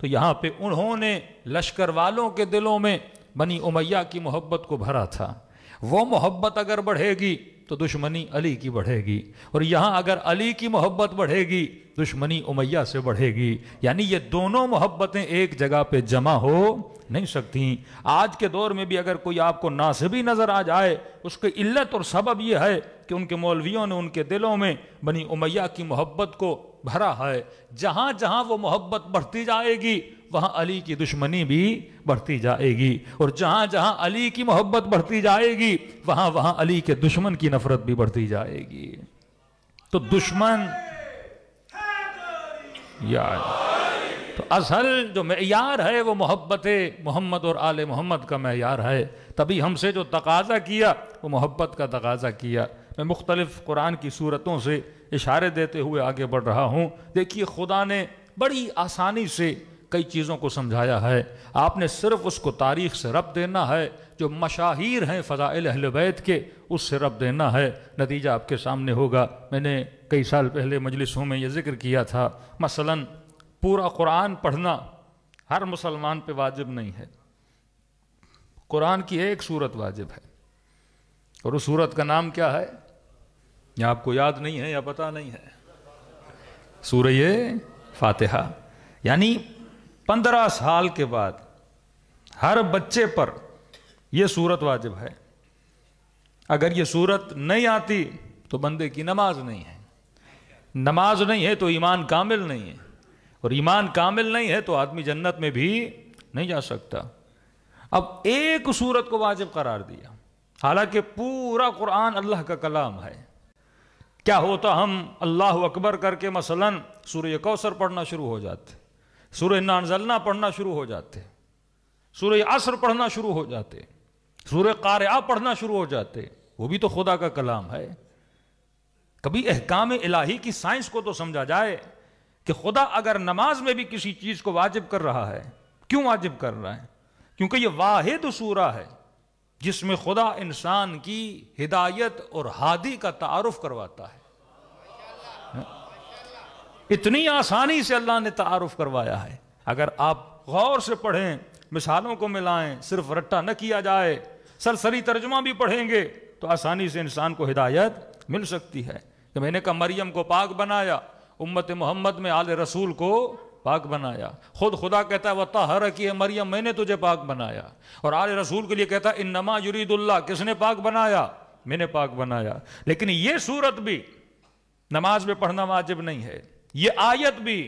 تو یہاں پہ انہوں نے لشکر والوں کے دلوں میں بنی امیہ کی محبت کو بھرا تھا. وہ محبت اگر بڑھے گی تو دشمنی علی کی بڑھے گی، اور یہاں اگر علی کی محبت بڑھے گی دشمنی امیہ سے بڑھے گی. یعنی یہ دونوں محبتیں ایک جگہ پہ جمع ہو نہیں سکتی. آج کے دور میں بھی اگر کوئی آپ کو ناصبی نظر آ جائے، اس کی علت اور سبب یہ ہے کہ ان کے مولویوں نے ان کے دلوں میں بنی امیہ کی محبت کو بھرا ہے. جہاں جہاں وہ محبت بڑھتی جائے گی وہاں علی کی دشمنی بھی بڑھتی جائے گی، اور جہاں جہاں علی کی محبت بڑھتی جائے گی وہاں وہاں علی کے دشمن کی نفرت بھی بڑھتی جائے گی. تو دشمن تو اصل جو معیار ہے وہ محبت محمد اور آل محمد کا معیار ہے. تبھی ہم سے جو تقاضا کیا وہ محبت کا تقاضا کیا. میں مختلف قرآن کی صورتوں سے اشارے دیتے ہوئے آگے بڑھ رہا ہوں. دیکھیے خدا نے بڑی آسانی سے کئی چیزوں کو سمجھایا ہے. آپ نے صرف اس کو تاریخ سے ربط دینا ہے، جو مشاہیر ہیں فضائل اہل بیت کے اس سے ربط دینا ہے. نتیجہ آپ کے سامنے ہوگا. میں نے کئی سال پہلے مجلسوں میں یہ ذکر کیا تھا، مثلاً پورا قرآن پڑھنا ہر مسلمان پہ واجب نہیں ہے. قرآن کی ایک سورت واجب ہے، اور اس سورت کا نام کیا ہے؟ یا آپ کو یاد نہیں ہے یا پتہ نہیں ہے؟ سورہ فاتحہ. یعنی 15 سال کے بعد ہر بچے پر یہ سورت واجب ہے. اگر یہ سورت نہیں آتی تو بندے کی نماز نہیں ہے. نماز نہیں ہے تو ایمان کامل نہیں ہے، اور ایمان کامل نہیں ہے تو آدمی جنت میں بھی نہیں جا سکتا. اب ایک سورت کو واجب قرار دیا، حالانکہ پورا قرآن اللہ کا کلام ہے. کیا ہوتا ہم اللہ اکبر کر کے مثلاً سورہ کوثر پڑھنا شروع ہو جاتے، سورہ انا انزلنا پڑھنا شروع ہو جاتے، سورہ عصر پڑھنا شروع ہو جاتے، سورہ قارعہ پڑھنا شروع ہو جاتے. وہ بھی تو خدا کا کلام ہے. کبھی احکام الہی کی سائنس کو تو سمجھا جائے کہ خدا اگر نماز میں بھی کسی چیز کو واجب کر رہا ہے، کیوں واجب کر رہا ہے؟ کیونکہ یہ واحد سورہ ہے جس میں خدا انسان کی ہدایت اور ہادی کا تعارف کرواتا ہے. اتنی آسانی سے اللہ نے تعارف کروایا ہے. اگر آپ غور سے پڑھیں، مثالوں کو ملائیں، صرف رٹا نہ کیا جائے، سرسری ترجمہ بھی پڑھیں گے تو آسانی سے انسان کو ہدایت مل سکتی ہے. کہ میں نے کہا مریم کو پاک بنایا، امت محمد میں آل رسول کو پاک بنایا. خود خدا کہتا ہے وَطَهَّرَكِ مریم، میں نے تجھے پاک بنایا. اور آل رسول کے لیے کہتا ہے انما یرید اللہ، کس نے پاک بنایا؟ میں نے پاک بنایا. لیکن یہ صورت بھی نماز میں پڑھنا واجب نہیں ہے، یہ آیت بھی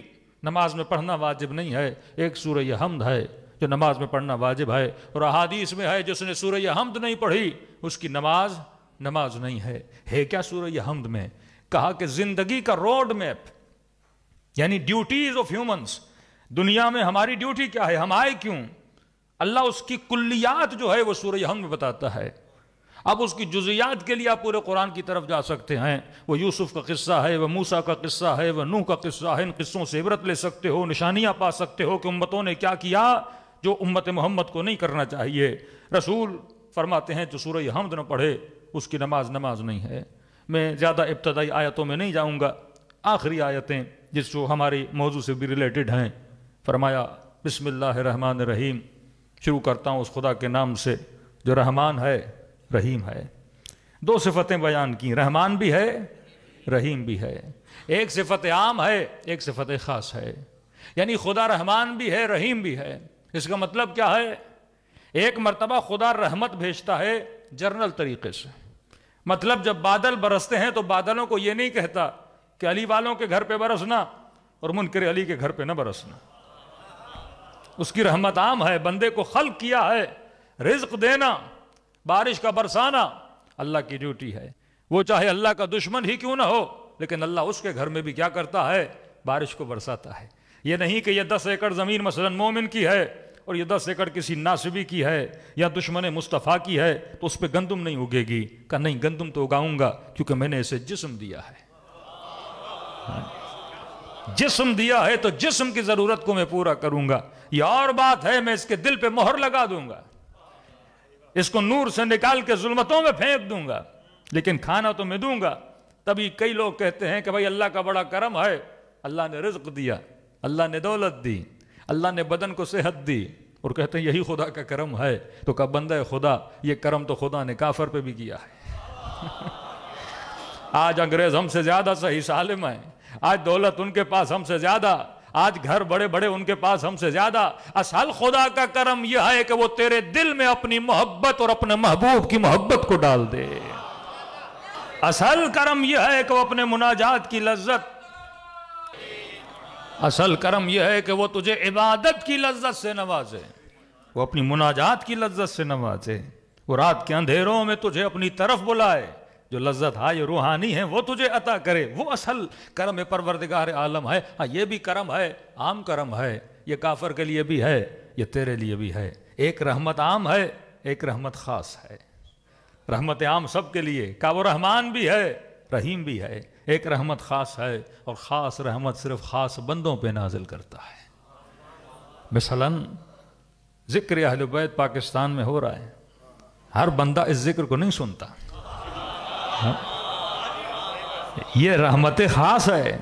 نماز میں پڑھنا واجب نہیں ہے. ایک سورہ حمد ہے جو نماز میں پڑھنا واجب ہے، اور احادیث میں ہے جس نے سورہ حمد نہیں پڑھی اس کی نماز نہیں ہے. ہے کیا سورہ حمد میں؟ کہا کہ زندگی کا روڈ میپ، یعنی ڈیوٹیز آف ہیومنز. دنیا میں ہماری ڈیوٹی کیا ہے، ہم آئے کیوں، اللہ اس کی کلیات جو ہے وہ سورہ حمد میں بتاتا ہے. اب اس کی جزیات کے لیے آپ پورے قرآن کی طرف جا سکتے ہیں. وہ یوسف کا قصہ ہے، وہ موسیٰ کا قصہ ہے، وہ نوح کا قصہ ہے. ان قصوں سے عبرت لے سکتے ہو، نشانیاں پا سکتے ہو کہ امتوں نے کیا کیا جو امت محمد کو نہیں کرنا چاہیے. رسول فرماتے ہیں جو سورہ حمد نہ پڑھے اس کی نماز نہیں ہے. میں زیادہ ابتدائی آیتوں میں نہیں جاؤں گا. آخری آیتیں جس جو ہماری موضوع سے بھی ریلیٹڈ ہیں. فرمایا بسم اللہ الرحمن الرحیم، شروع کرتا ہوں اس خدا کے نام سے جو رحمان ہے رحیم ہے. 2 صفتیں بیان کی، رحمان بھی ہے رحیم بھی ہے. ایک صفت عام ہے، ایک صفت خاص ہے. یعنی خدا رحمان بھی ہے رحیم بھی ہے. اس کا مطلب کیا ہے؟ ایک مرتبہ خدا رحمت بھیجتا ہے جنرل طریقے سے. مطلب جب بادل برستے ہیں تو بادلوں کو یہ نہیں کہتا کہ علی والوں کے گھر پہ برسنا اور منکر علی کے گھر پہ نہ برسنا. اس کی رحمت عام ہے. بندے کو خلق کیا ہے، رزق دینا، بارش کا برسانا اللہ کی ڈیوٹی ہے. وہ چاہے اللہ کا دشمن ہی کیوں نہ ہو، لیکن اللہ اس کے گھر میں بھی کیا کرتا ہے؟ بارش کو برساتا ہے. یہ نہیں کہ یہ 10 ایکڑ زمین مثلا مومن کی ہے اور یہ 10 ایکڑ کسی ناصبی کی ہے یا دشمن مصطفیٰ کی ہے تو اس پہ گندم نہیں اگے گی. کہ نہیں، گندم تو اگاؤں گا کیونکہ میں نے اسے جسم دیا ہے. جسم دیا ہے تو جسم کی ضرورت کو میں پورا کروں گا. یہ اور بات ہے میں اس کے دل پہ مہر لگا دوں گا، اس کو نور سے نکال کے ظلمتوں میں پھینک دوں گا، لیکن کھانا تو میں دوں گا. تبھی کئی لوگ کہتے ہیں کہ بھائی اللہ کا بڑا کرم ہے، اللہ نے رزق دیا، اللہ نے دولت دی، اللہ نے بدن کو صحت دی اور کہتے ہیں یہی خدا کا کرم ہے. تو کہا بندہ خدا یہ کرم تو خدا نے کافر پہ بھی کیا ہے. آج انگریز ہم سے زیادہ صحیح سالم ہیں, آج دولت ان کے پاس ہم سے زیادہ, آج گھر بڑے بڑے ان کے پاس ہم سے زیادہ. اصل خدا کا کرم یہ ہے کہ وہ تیرے دل میں اپنی محبت اور اپنے محبوب کی محبت کو ڈال دے. اصل کرم یہ ہے کہ وہ اپنے مناجات کی لذت, اصل کرم یہ ہے کہ وہ تجھے عبادت کی لذت سے نوازے, وہ اپنی مناجات کی لذت سے نوازے, وہ رات کے اندھیروں میں تجھے اپنی طرف بلائے, جو لذت ہائے روحانی ہے وہ تجھے عطا کرے. وہ اصل کرم پروردگار عالم ہے. ہاں یہ بھی کرم ہے, عام کرم ہے, یہ کافر کے لیے بھی ہے, یہ تیرے لیے بھی ہے. ایک رحمت عام ہے, ایک رحمت خاص ہے. رحمت عام سب کے لیے, کا وہ رحمان بھی ہے, رحیم بھی ہے. ایک رحمت خاص ہے, اور خاص رحمت صرف خاص بندوں پہ نازل کرتا ہے. مثلاً ذکر اہل بیت پاکستان میں ہو رہا ہے, ہر بندہ اس ذکر کو نہیں سنتا. یہ رحمت خاص ہے.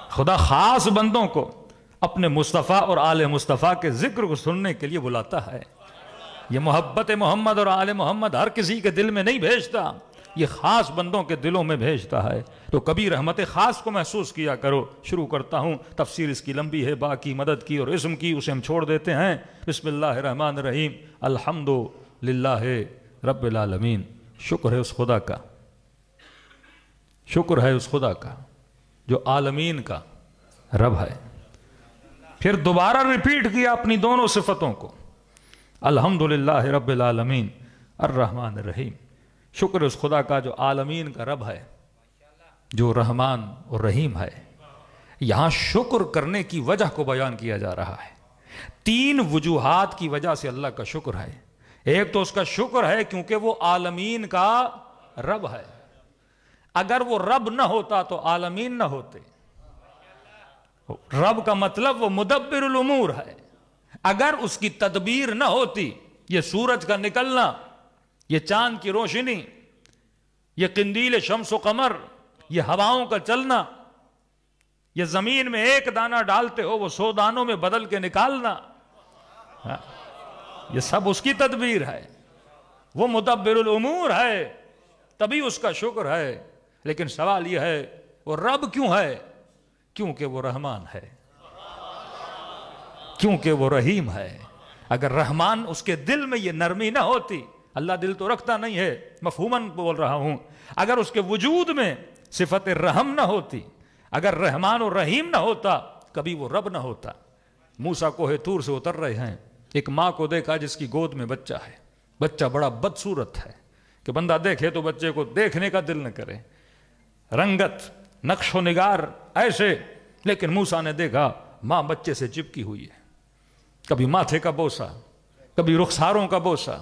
خدا خاص بندوں کو اپنے مصطفیٰ اور آل مصطفیٰ کے ذکر کو سننے کے لیے بلاتا ہے. یہ محبت محمد اور آل محمد ہر کسی کے دل میں نہیں بھیجتا, یہ خاص بندوں کے دلوں میں بھیجتا ہے. تو کبھی رحمت خاص کو محسوس کیا کرو. شروع کرتا ہوں, تفسیر اس کی لمبی ہے, باقی مدد کی اور اسم کی اسے ہم چھوڑ دیتے ہیں. بسم اللہ الرحمن الرحیم. الحمد للہ رب العالمین. شکر ہے اس خدا کا, شکر ہے اس خدا کا جو عالمین کا رب ہے. پھر دوبارہ ریپیٹ کیا اپنی دونوں صفتوں کو, الحمدللہ رب العالمین الرحمن الرحیم. شکر اس خدا کا جو عالمین کا رب ہے, جو رحمان اور رحیم ہے. یہاں شکر کرنے کی وجہ کو بیان کیا جا رہا ہے. 3 وجوہات کی وجہ سے اللہ کا شکر ہے. ایک تو اس کا شکر ہے کیونکہ وہ عالمین کا رب ہے. اگر وہ رب نہ ہوتا تو عالمین نہ ہوتے. رب کا مطلب وہ مدبر الامور ہے. اگر اس کی تدبیر نہ ہوتی, یہ سورج کا نکلنا, یہ چاند کی روشنی, یہ قندیل شمس و قمر, یہ ہواؤں کا چلنا, یہ زمین میں ایک دانہ ڈالتے ہو وہ 100 دانوں میں بدل کے نکالنا, یہ سب اس کی تدبیر ہے. وہ مدبر الامور ہے, تبھی اس کا شکر ہے. لیکن سوال یہ ہے وہ رب کیوں ہے؟ کیونکہ وہ رحمان ہے, کیونکہ وہ رحیم ہے. اگر رحمان اس کے دل میں یہ نرمی نہ ہوتی, اللہ دل تو رکھتا نہیں ہے, مفہوماً بول رہا ہوں, اگر اس کے وجود میں صفت رحم نہ ہوتی, اگر رحمان اور رحیم نہ ہوتا, کبھی وہ رب نہ ہوتا. موسیٰ کوہ طور سے اتر رہے ہیں, ایک ماں کو دیکھا جس کی گود میں بچہ ہے. بچہ بڑا بدصورت ہے کہ بندہ دیکھے تو بچے کو دیکھنے کا دل نہ کرے, رنگت نقش و نگار ایسے. لیکن موسیٰ نے دیکھا ماں بچے سے چپکی ہوئی ہے, کبھی ماتھے کا بوسہ, کبھی رخساروں کا بوسہ,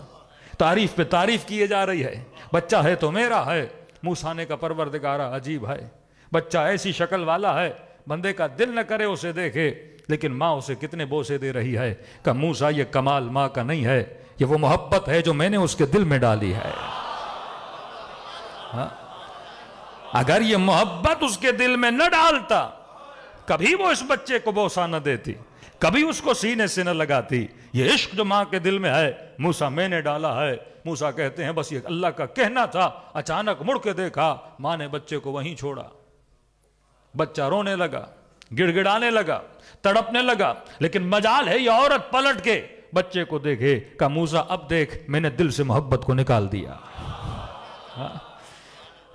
تعریف پہ تعریف کیے جا رہی ہے. بچہ ہے تو میرا ہے. موسیٰ نے کہا پروردگارا عجیب ہے, بچہ ایسی شکل والا ہے بندے کا دل نہ کرے اسے دیکھے, لیکن ماں اسے کتنے بوسے دے رہی ہے. کہ موسیٰ یہ کمال ماں کا نہیں ہے, یہ وہ محبت ہے جو میں نے اس کے دل میں ڈالی ہے. اگر یہ محبت اس کے دل میں نہ ڈالتا, کبھی وہ اس بچے کو بوسہ نہ دیتی, کبھی اس کو سینے سے نہ لگاتی. یہ عشق جو ماں کے دل میں ہے موسیٰ میں نے ڈالا ہے. موسیٰ کہتے ہیں بس یہ اللہ کا کہنا تھا. اچانک مڑ کے دیکھا ماں نے بچے کو وہیں چھوڑا. بچہ رونے لگا, گڑ گڑانے لگا, تڑپنے لگا. لیکن مجال ہے یہ عورت پلٹ کے بچے کو دیکھے. کہا موسیٰ اب دیکھ میں نے دل سے محبت کو نکال دیا.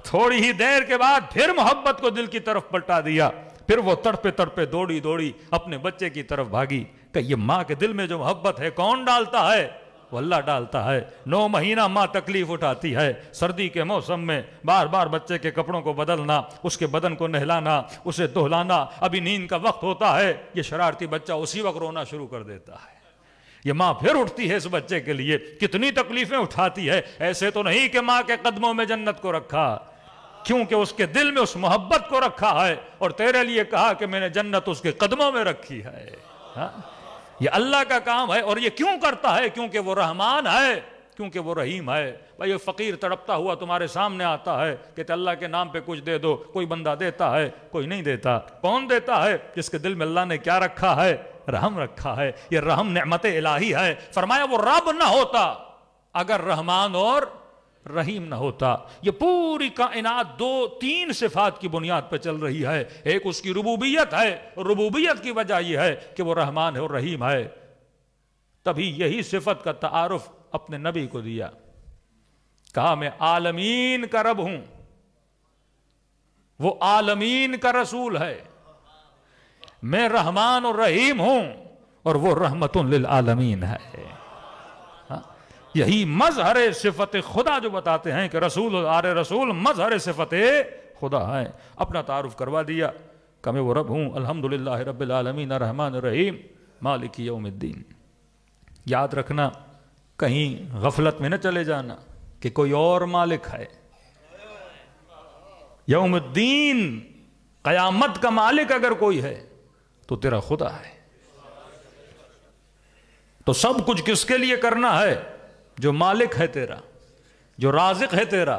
تھوڑی ہی دیر کے بعد پھر محبت کو دل کی طرف پلٹا دیا. پھر وہ تڑپے تڑپے دوڑی اپنے بچے کی طرف بھاگی. کہ یہ ماں کے دل میں جو محبت ہے کون ڈالتا ہے؟ وہ اللہ ڈالتا ہے. 9 مہینہ ماں تکلیف اٹھاتی ہے. سردی کے موسم میں بار بار بچے کے کپڑوں کو بدلنا, اس کے بدن کو نہلانا, اسے دہلانا. ابھی نیند کا وقت ہوتا ہے, یہ شرارتی بچہ اسی وقت رونا شروع کر دیتا ہے. یہ ماں پھر اٹھتی ہے اس بچے کے لیے, کتنی تکلیفیں اٹھاتی ہے. ایسے تو نہیں کہ ماں کے قدموں میں جنت کو رکھا, کیونکہ اس کے دل میں اس محبت کو رکھا ہے, اور تیرے لیے کہا کہ میں نے جنت اس کے قدموں میں رکھی ہے. یہ اللہ کا کام ہے. اور یہ کیوں کرتا ہے؟ کیونکہ وہ رحمان ہے, کیونکہ وہ رحیم ہے. بھائی فقیر تڑپتا ہوا تمہارے سامنے آتا ہے, کہتے اللہ کے نام پہ کچھ دے دو. کوئی بندہ دیتا ہے, کوئی نہیں دیتا. کون دیتا ہے؟ جس کے دل میں اللہ نے کیا رکھا ہے؟ رحم رکھا ہے، یہ رحم نعمت الہی ہے۔ فرمایا وہ رب نہ ہوتا اگر رحمان اور رحیم نہ ہوتا۔ یہ پوری کائنات دو تین صفات کی بنیاد پہ چل رہی ہے۔ ایک اس کی ربوبیت ہے، ربوبیت کی وجہ یہ ہے کہ وہ رحمان ہے اور رحیم ہے۔ تبھی یہی صفت کا تعارف اپنے نبی کو دیا، کہا میں عالمین کا رب ہوں، وہ عالمین کا رسول ہے، میں رحمان اور رحیم ہوں اور وہ رحمت للعالمین ہے۔ یہی مظہر صفت خدا جو بتاتے ہیں کہ رسول رسول مظہر صفت خدا ہے۔ اپنا تعارف کروا دیا کہ میں وہ رب ہوں، الحمدللہ رب العالمین الرحمن الرحیم مالک یوم الدین۔ یاد رکھنا، کہیں غفلت میں نہ چلے جانا کہ کوئی اور مالک ہے۔ یوم الدین، قیامت کا مالک اگر کوئی ہے تو تیرا خدا ہے۔ تو سب کچھ کس کے لیے کرنا ہے؟ جو مالک ہے تیرا، جو رازق ہے تیرا،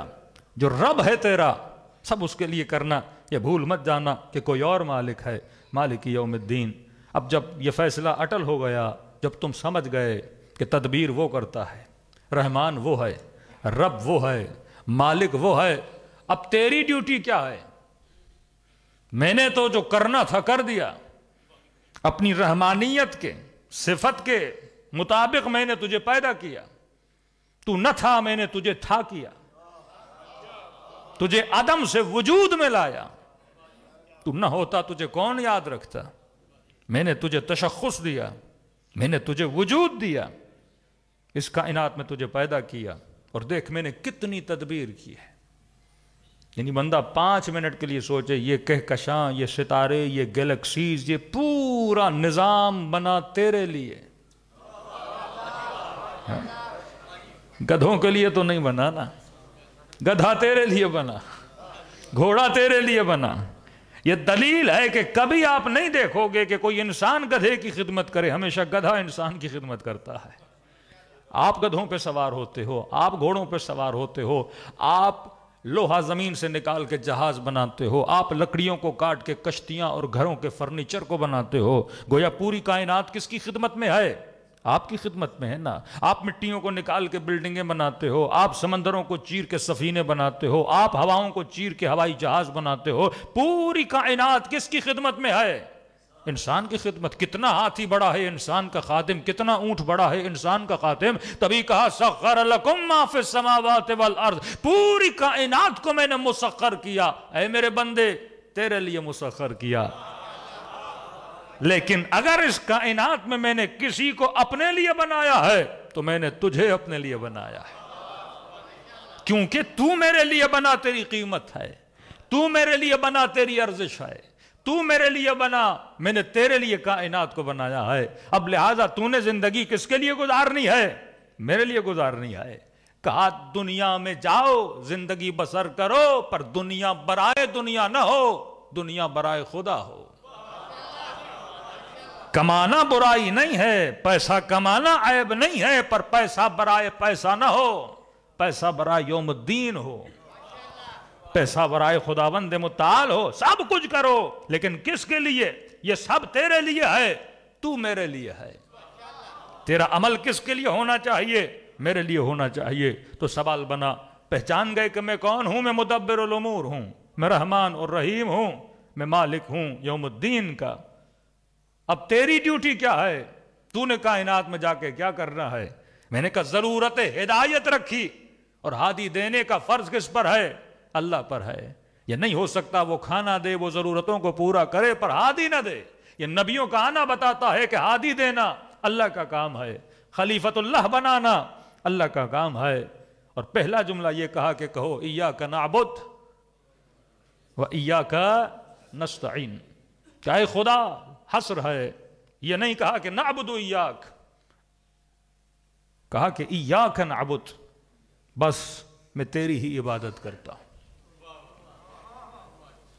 جو رب ہے تیرا، سب اس کے لیے کرنا۔ یہ بھول مت جانا کہ کوئی اور مالک ہے، مالک یوم الدین۔ اب جب یہ فیصلہ اٹل ہو گیا، جب تم سمجھ گئے کہ تدبیر وہ کرتا ہے، رحمان وہ ہے، رب وہ ہے، مالک وہ ہے، اب تیری ڈیوٹی کیا ہے؟ میں نے تو جو کرنا تھا کر دیا، اپنی رحمانیت کے صفت کے مطابق میں نے تجھے پیدا کیا، تو نہ تھا میں نے تجھے تھا کیا، تجھے عدم سے وجود میں لایا، تو نہ ہوتا تجھے کون یاد رکھتا؟ میں نے تجھے تشخص دیا، میں نے تجھے وجود دیا، اس کائنات میں تجھے پیدا کیا، اور دیکھ میں نے کتنی تدبیر کی ہے۔ یعنی بندہ 5 منٹ کے لیے سوچے، یہ کہکشاں، یہ ستارے، یہ گیلیکسیز، یہ پورا نظام بنا تیرے لیے۔ گدھوں کے لیے تو نہیں بنا نا، گدھا تیرے لیے بنا، گھوڑا تیرے لیے بنا۔ یہ دلیل ہے کہ کبھی آپ نہیں دیکھو گے کہ کوئی انسان گدھے کی خدمت کرے، ہمیشہ گدھا انسان کی خدمت کرتا ہے۔ آپ گدھوں پہ سوار ہوتے ہو، آپ گھوڑوں پہ سوار ہوتے ہو، آپ لوہا زمین سے نکال کے جہاز بناتے ہو، آپ لکڑیوں کو کاٹ کے کشتیاں اور گھروں کے فرنیچر کو بناتے ہو۔ گویا پوری کائنات کس کی خدمت میں ہے؟ آپ کی خدمت میں ہے نا۔ آپ مٹیوں کو نکال کے بلڈنگیں بناتے ہو، آپ سمندروں کو چیر کے سفینے بناتے ہو، آپ ہواؤں کو چیر کے ہوائی جہاز بناتے ہو۔ پوری کائنات کس کی خدمت میں ہے؟ انسان کی خدمت۔ کتنا ہاتھی بڑا ہے انسان کا خادم، کتنا اونٹ بڑا ہے انسان کا خادم۔ تبھی کہا سخر لکم ما فی السماوات والارض، پوری کائنات کو میں نے مسخر کیا۔ اے میرے بندے، تیرے لیے مسخر کیا۔ لیکن اگر اس کائنات میں نے کسی کو اپنے لیے بنایا ہے تو میں نے تجھے اپنے لیے بنایا ہے، کیونکہ تو میرے لیے بنا، تیری قیمت ہے، تو میرے لیے بنا، تیری ارزش ہے، تو میرے لیے بنا، میں نے تیرے لیے کائنات کو بنایا ہے۔ اب لہٰذا تو نے زندگی کس کے لیے گزارنی ہے؟ میرے لیے گزارنی ہے۔ کہا دنیا میں جاؤ، زندگی بسر کرو، پر دنیا برائے دنیا نہ ہو، دنیا برائے خدا ہو۔ کمانا برائی نہیں ہے، پیسہ کمانا عیب نہیں ہے، پر پیسہ برائے پیسہ نہ ہو، پیسہ برائے یوم الدین ہو، پیسہ برائے خداوند متعال ہو۔ سب کچھ کرو، لیکن کس کے لیے؟ یہ سب تیرے لیے ہے، تو میرے لیے ہے۔ تیرا عمل کس کے لیے ہونا چاہیے؟ میرے لیے ہونا چاہیے۔ تو سوال بنا، پہچان گئے کہ میں کون ہوں؟ میں مدبر الامور ہوں، میں رحمان اور رحیم ہوں، میں مالک ہوں یوم الدین کا۔ اب تیری ڈیوٹی کیا ہے؟ تو نے کائنات میں جا کے کیا کرنا ہے؟ میں نے کہا ضرورت ہدایت رکھی، اور ہادی دینے کا فرض کس پر ہے؟ اللہ پر ہے۔ یہ نہیں ہو سکتا وہ کھانا دے، وہ ضرورتوں کو پورا کرے، پر ہادی نہ دے۔ یہ نبیوں کا آنا بتاتا ہے کہ ہادی دینا اللہ کا کام ہے، خلیفۃ اللہ بنانا اللہ کا کام ہے۔ اور پہلا جملہ یہ کہا کہ کہو ایاک نعبد و ایاک نستعین، چاہے خدا حصر ہے۔ یہ نہیں کہا کہ نعبد و ایاک، کہا کہ ایاک نعبد، بس میں تیری ہی عبادت کرتا ہوں،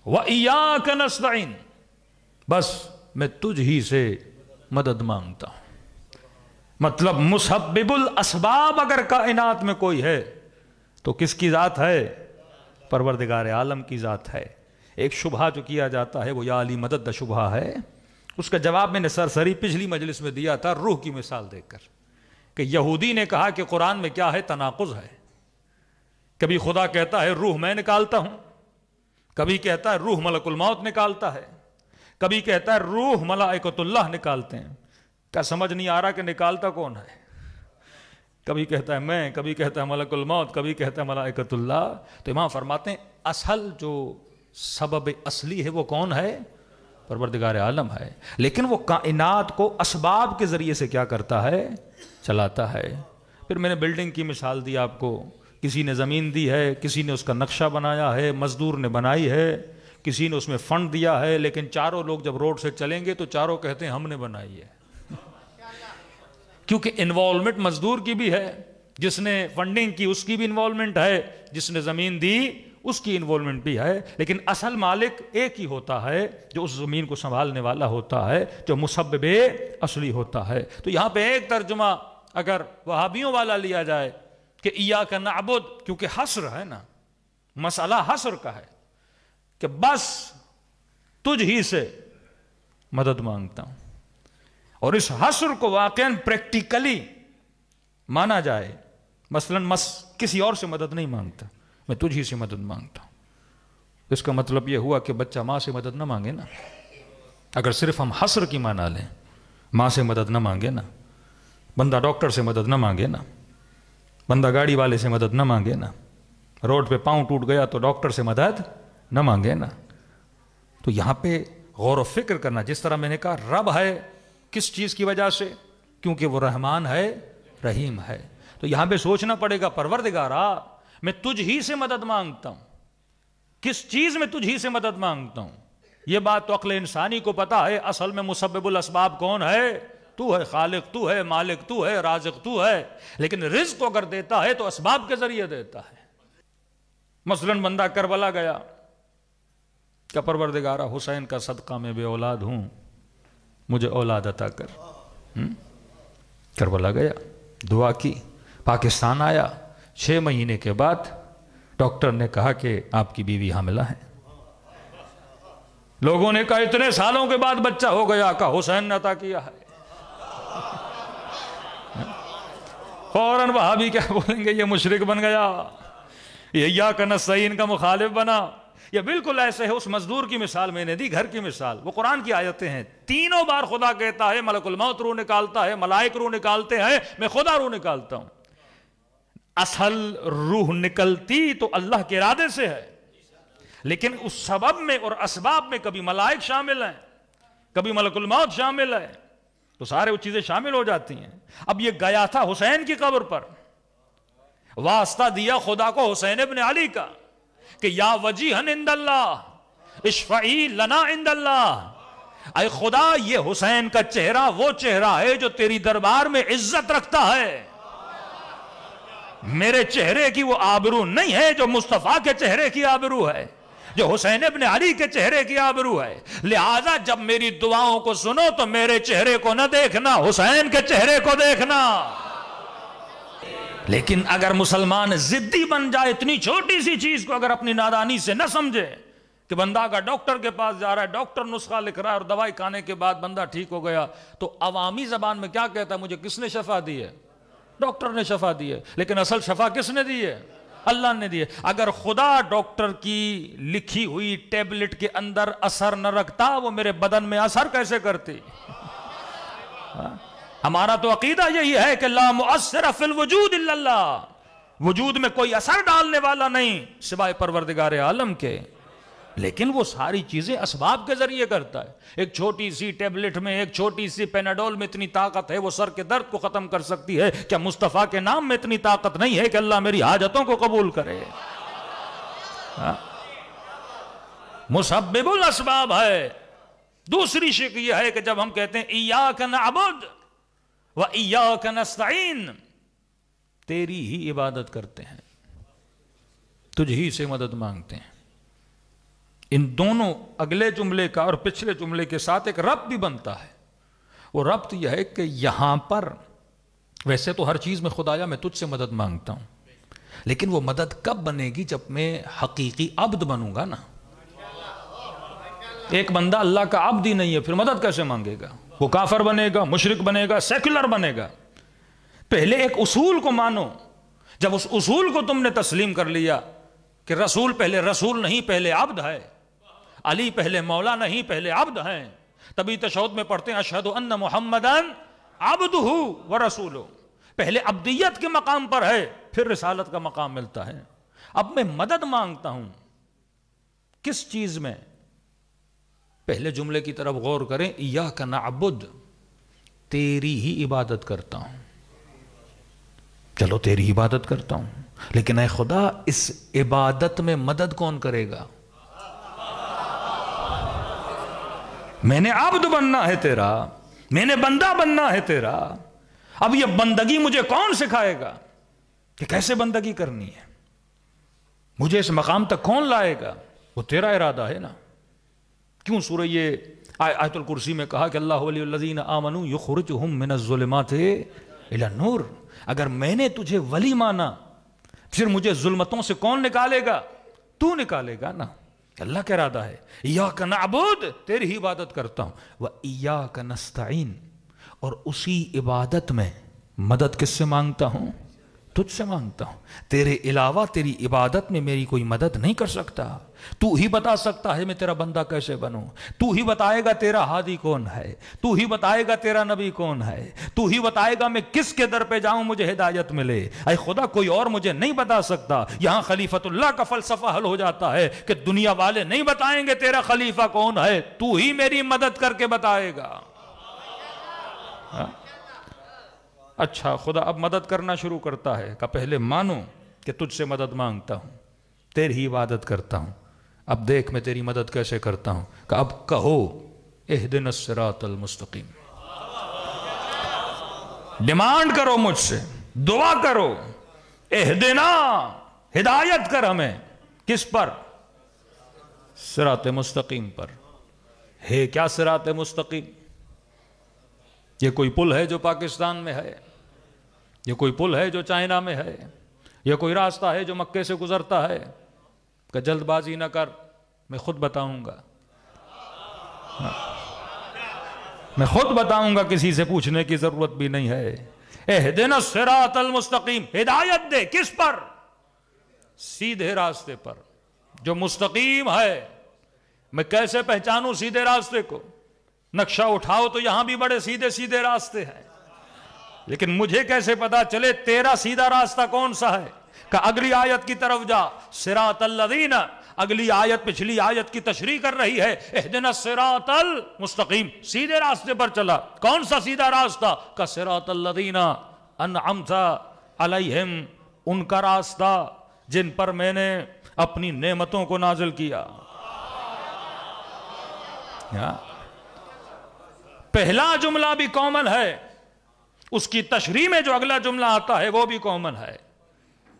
وَإِيَّاكَ نَسْتَعِينُ، بس میں تجھ ہی سے مدد مانگتا ہوں۔ مطلب مسبب الاسباب اگر کائنات میں کوئی ہے تو کس کی ذات ہے؟ پروردگار عالم کی ذات ہے۔ ایک شبہ جو کیا جاتا ہے وہ یا علی مدد شبہ ہے، اس کا جواب میں نے سرسری پچھلی مجلس میں دیا تھا روح کی مثال دے کر کہ یہودی نے کہا کہ قرآن میں کیا ہے؟ تناقض ہے. کبھی خدا کہتا ہے روح میں نکالتا ہوں، کبھی کہتا ہے روح ملک الموت نکالتا ہے، کبھی کہتا ہے روح ملائکۃ اللہ نکالتے ہیں. کیا سمجھ نہیں آ رہا کہ نکالتا کون ہے؟ کبھی کہتا ہے میں، کبھی کہتا ہے ملک الموت، کبھی کہتا ہے ملائکۃ اللہ. تو امام فرماتے ہیں اصل جو سبب اصلی ہے وہ کون ہے؟ پروردگار عالم ہے. لیکن وہ کائنات کو اسباب کے ذریعے سے کیا کرتا ہے؟ چلاتا ہے. پھر میں نے بلڈنگ کی مثال دی آپ کو. کسی نے زمین دی ہے، کسی نے اس کا نقشہ بنایا ہے، مزدور نے بنائی ہے، کسی نے اس میں فنڈ دیا ہے، لیکن چاروں لوگ جب روڈ سے چلیں گے تو چاروں کہتے ہیں ہم نے بنائی ہے. کیونکہ انوالومنٹ مزدور کی بھی ہے، جس نے فنڈنگ کی اس کی بھی انوالومنٹ ہے، جس نے زمین دی اس کی انوالومنٹ بھی ہے. لیکن اصل مالک ایک ہی ہوتا ہے جو اس زمین کو سنبھالنے والا ہوتا ہے، جو مسبب اصلی ہوتا ہے. تو یہاں پہ ایک ترجمہ اگر وہابیوں والا لیا جائے کہ ایاک نعبد، کیونکہ حصر ہے نا، مسئلہ حصر کا ہے کہ بس تجھ ہی سے مدد مانگتا ہوں، اور اس حصر کو واقعاً پریکٹیکلی مانا جائے، مثلا کسی اور سے مدد نہیں مانگتا، میں تجھ ہی سے مدد مانگتا ہوں. اس کا مطلب یہ ہوا کہ بچہ ماں سے مدد نہ مانگے نا. اگر صرف ہم حصر کی مانا لیں، ماں سے مدد نہ مانگے نا، بندہ ڈاکٹر سے مدد نہ مانگے نا، بندہ گاڑی والے سے مدد نہ مانگے نا، روڈ پہ پاؤں ٹوٹ گیا تو ڈاکٹر سے مدد نہ مانگے نا. تو یہاں پہ غور و فکر کرنا، جس طرح میں نے کہا رب ہے کس چیز کی وجہ سے؟ کیونکہ وہ رحمان ہے، رحیم ہے. تو یہاں پہ سوچنا پڑے گا پروردگارا میں تجھ ہی سے مدد مانگتا ہوں. کس چیز میں تجھ ہی سے مدد مانگتا ہوں؟ یہ بات تو عقل انسانی کو پتا ہے. اصل میں مسبب الاسباب کون ہے؟ تو ہے. خالق تو ہے، مالک تو ہے، رازق تو ہے. لیکن رزق کو اگر دیتا ہے تو اسباب کے ذریعے دیتا ہے. مثلا بندہ کربلا گیا کہ پروردگارا حسین کا صدقہ میں بے اولاد ہوں، مجھے اولاد عطا کر. کربلا گیا، دعا کی، پاکستان آیا. 6 مہینے کے بعد ڈاکٹر نے کہا کہ آپ کی بیوی حاملہ ہے. لوگوں نے کہا اتنے سالوں کے بعد بچہ ہو گیا، کہا حسین نے عطا کیا ہے. فوراً وہابی کیا بولیں گے؟ یہ مشرک بن گیا، یہ ایاک نستعین کا مخالف بنا. یہ بالکل ایسے ہے. اس مزدور کی مثال میں نے دی، گھر کی مثال. وہ قرآن کی آیتیں ہیں. 3 بار خدا کہتا ہے ملک الموت روح نکالتا ہے، ملائک روح نکالتے ہیں، میں خدا روح نکالتا ہوں. اصل روح نکلتی تو اللہ کے ارادے سے ہے، لیکن اس سبب میں اور اسباب میں کبھی ملائک شامل ہیں، کبھی ملک الموت شامل ہے، تو سارے وہ چیزیں شامل ہو جاتی ہیں. اب یہ گیا تھا حسین کی قبر پر، واسطہ دیا خدا کو حسین ابن علی کا کہ یا وجیہن عند اللہ اشفعی لنا عند اللہ. اے خدا یہ حسین کا چہرہ وہ چہرہ ہے جو تیری دربار میں عزت رکھتا ہے. میرے چہرے کی وہ آبرو نہیں ہے جو مصطفیٰ کے چہرے کی آبرو ہے، جو حسین ابن علی کے چہرے کی آبرو ہے. لہذا جب میری دعاؤں کو سنو تو میرے چہرے کو نہ دیکھنا، حسین کے چہرے کو دیکھنا. لیکن اگر مسلمان ضدی بن جائے، اتنی چھوٹی سی چیز کو اگر اپنی نادانی سے نہ سمجھے کہ بندہ اگر ڈاکٹر کے پاس جا رہا ہے، ڈاکٹر نسخہ لکھ رہا ہے اور دوائی کھانے کے بعد بندہ ٹھیک ہو گیا، تو عوامی زبان میں کیا کہتا ہے؟ مجھے کس نے شفا دی ہے؟ ڈاکٹر نے شفا دی ہے. لیکن اصل شفا کس نے دی ہے؟ اللہ نے دی ہے. اگر خدا ڈاکٹر کی لکھی ہوئی ٹیبلٹ کے اندر اثر نہ رکھتا، وہ میرے بدن میں اثر کیسے کرتی؟ ہمارا تو عقیدہ یہی ہے کہ لا مؤثر فی الوجود الا اللہ، وجود میں کوئی اثر ڈالنے والا نہیں سوائے پروردگار عالم کے. لیکن وہ ساری چیزیں اسباب کے ذریعے کرتا ہے. ایک چھوٹی سی ٹیبلٹ میں، ایک چھوٹی سی پیناڈول میں اتنی طاقت ہے، وہ سر کے درد کو ختم کر سکتی ہے. کیا مصطفیٰ کے نام میں اتنی طاقت نہیں ہے کہ اللہ میری حاجتوں کو قبول کرے؟ مسبب الاسباب ہے. دوسری شک یہ ہے کہ جب ہم کہتے ہیں ایاک نعبد و ایاک نستعین، تیری ہی عبادت کرتے ہیں، تجھ ہی سے مدد مانگتے ہیں. ان دونوں اگلے جملے کا اور پچھلے جملے کے ساتھ ایک ربط بھی بنتا ہے. وہ ربط یہ ہے کہ یہاں پر ویسے تو ہر چیز میں خدایا میں تجھ سے مدد مانگتا ہوں، لیکن وہ مدد کب بنے گی؟ جب میں حقیقی عبد بنوں گا نا. ایک بندہ اللہ کا عبد ہی نہیں ہے، پھر مدد کیسے مانگے گا؟ وہ کافر بنے گا، مشرک بنے گا، سیکولر بنے گا۔ پہلے ایک اصول کو مانو، جب اس اصول کو تم نے تسلیم کر لیا کہ رسول پہلے رسول نہیں، پہلے عبد ہے، علی پہلے مولا نہیں، پہلے عبد ہیں، تبھی تشہد میں پڑھتے ہیں اشہد ان محمدً عبدہ ورسولہ، پہلے عبدیت کے مقام پر ہے، پھر رسالت کا مقام ملتا ہے۔ اب میں مدد مانگتا ہوں کس چیز میں؟ پہلے جملے کی طرف غور کریں، ایاک نعبد، تیری ہی عبادت کرتا ہوں، چلو تیری عبادت کرتا ہوں، لیکن اے خدا اس عبادت میں مدد کون کرے گا؟ میں نے عبد بننا ہے تیرا، میں نے بندہ بننا ہے تیرا، اب یہ بندگی مجھے کون سکھائے گا کہ کیسے بندگی کرنی ہے؟ مجھے اس مقام تک کون لائے گا؟ وہ تیرا ارادہ ہے نا۔ کیوں سورہ یہ آیت الکرسی میں کہا کہ اللہ ولی الذین آمنوا یخرجہم من الظلمات الی النور؟ اگر میں نے تجھے ولی مانا، پھر مجھے ظلمتوں سے کون نکالے گا؟ تو نکالے گا نا۔ اللہ کا ارادہ ہے ایاک نعبد، تیری ہی عبادت کرتا ہوں، وایاک نستعین، اور اسی عبادت میں مدد کس سے مانگتا ہوں؟ تجھ سے مانگتا ہوں، تیرے علاوہ تیری عبادت میں میری کوئی مدد نہیں کر سکتا۔ تو ہی بتا سکتا ہے میں تیرا بندہ کیسے بنوں، تو ہی بتائے گا تیرا ہادی کون ہے، تو ہی بتائے گا تیرا نبی کون ہے، تو ہی بتائے گا میں کس کے در پہ جاؤں مجھے ہدایت ملے۔ اے خدا کوئی اور مجھے نہیں بتا سکتا۔ یہاں خلیفۃ اللہ کا فلسفہ حل ہو جاتا ہے کہ دنیا والے نہیں بتائیں گے تیرا خلیفہ کون ہے، تو ہی میری مدد کر کے بتائے گا۔ اچھا خدا اب مدد کرنا شروع کرتا ہے کہ پہلے مانو کہ تجھ سے مدد مانگتا ہوں، تیری ہی عبادت کرتا ہوں، اب دیکھ میں تیری مدد کیسے کرتا ہوں، کہ اب کہو اہدنا الصراط المستقیم، ڈیمانڈ کرو مجھ سے، دعا کرو، اہدنا، ہدایت کر ہمیں، کس پر؟ صراط مستقیم پر۔ ہے کیا صراط مستقیم؟ یہ کوئی پل ہے جو پاکستان میں ہے؟ یہ کوئی پل ہے جو چائنا میں ہے؟ یہ کوئی راستہ ہے جو مکے سے گزرتا ہے؟ کہ جلد بازی نہ کر، میں خود بتاؤں گا، میں خود بتاؤں گا، کسی سے پوچھنے کی ضرورت بھی نہیں ہے۔ اہدنا الصراط المستقیم، ہدایت دے کس پر؟ سیدھے راستے پر جو مستقیم ہے۔ میں کیسے پہچانوں سیدھے راستے کو؟ نقشہ اٹھاؤ تو یہاں بھی بڑے سیدھے سیدھے راستے ہیں، لیکن مجھے کیسے پتا چلے تیرا سیدھا راستہ کون سا ہے؟ کہ اگلی آیت کی طرف جا، صراط الذین، اگلی آیت پچھلی آیت کی تشریح کر رہی ہے، اہدنا الصراط المستقیم، سیدھے راستے پر چلا۔ کون سا سیدھا راستہ؟ کہ صراط الذین انعمت علیہم، ان کا راستہ جن پر میں نے اپنی نعمتوں کو نازل کیا۔ پہلا جملہ بھی کامن ہے، اس کی تشریح میں جو اگلا جملہ آتا ہے وہ بھی کامن ہے۔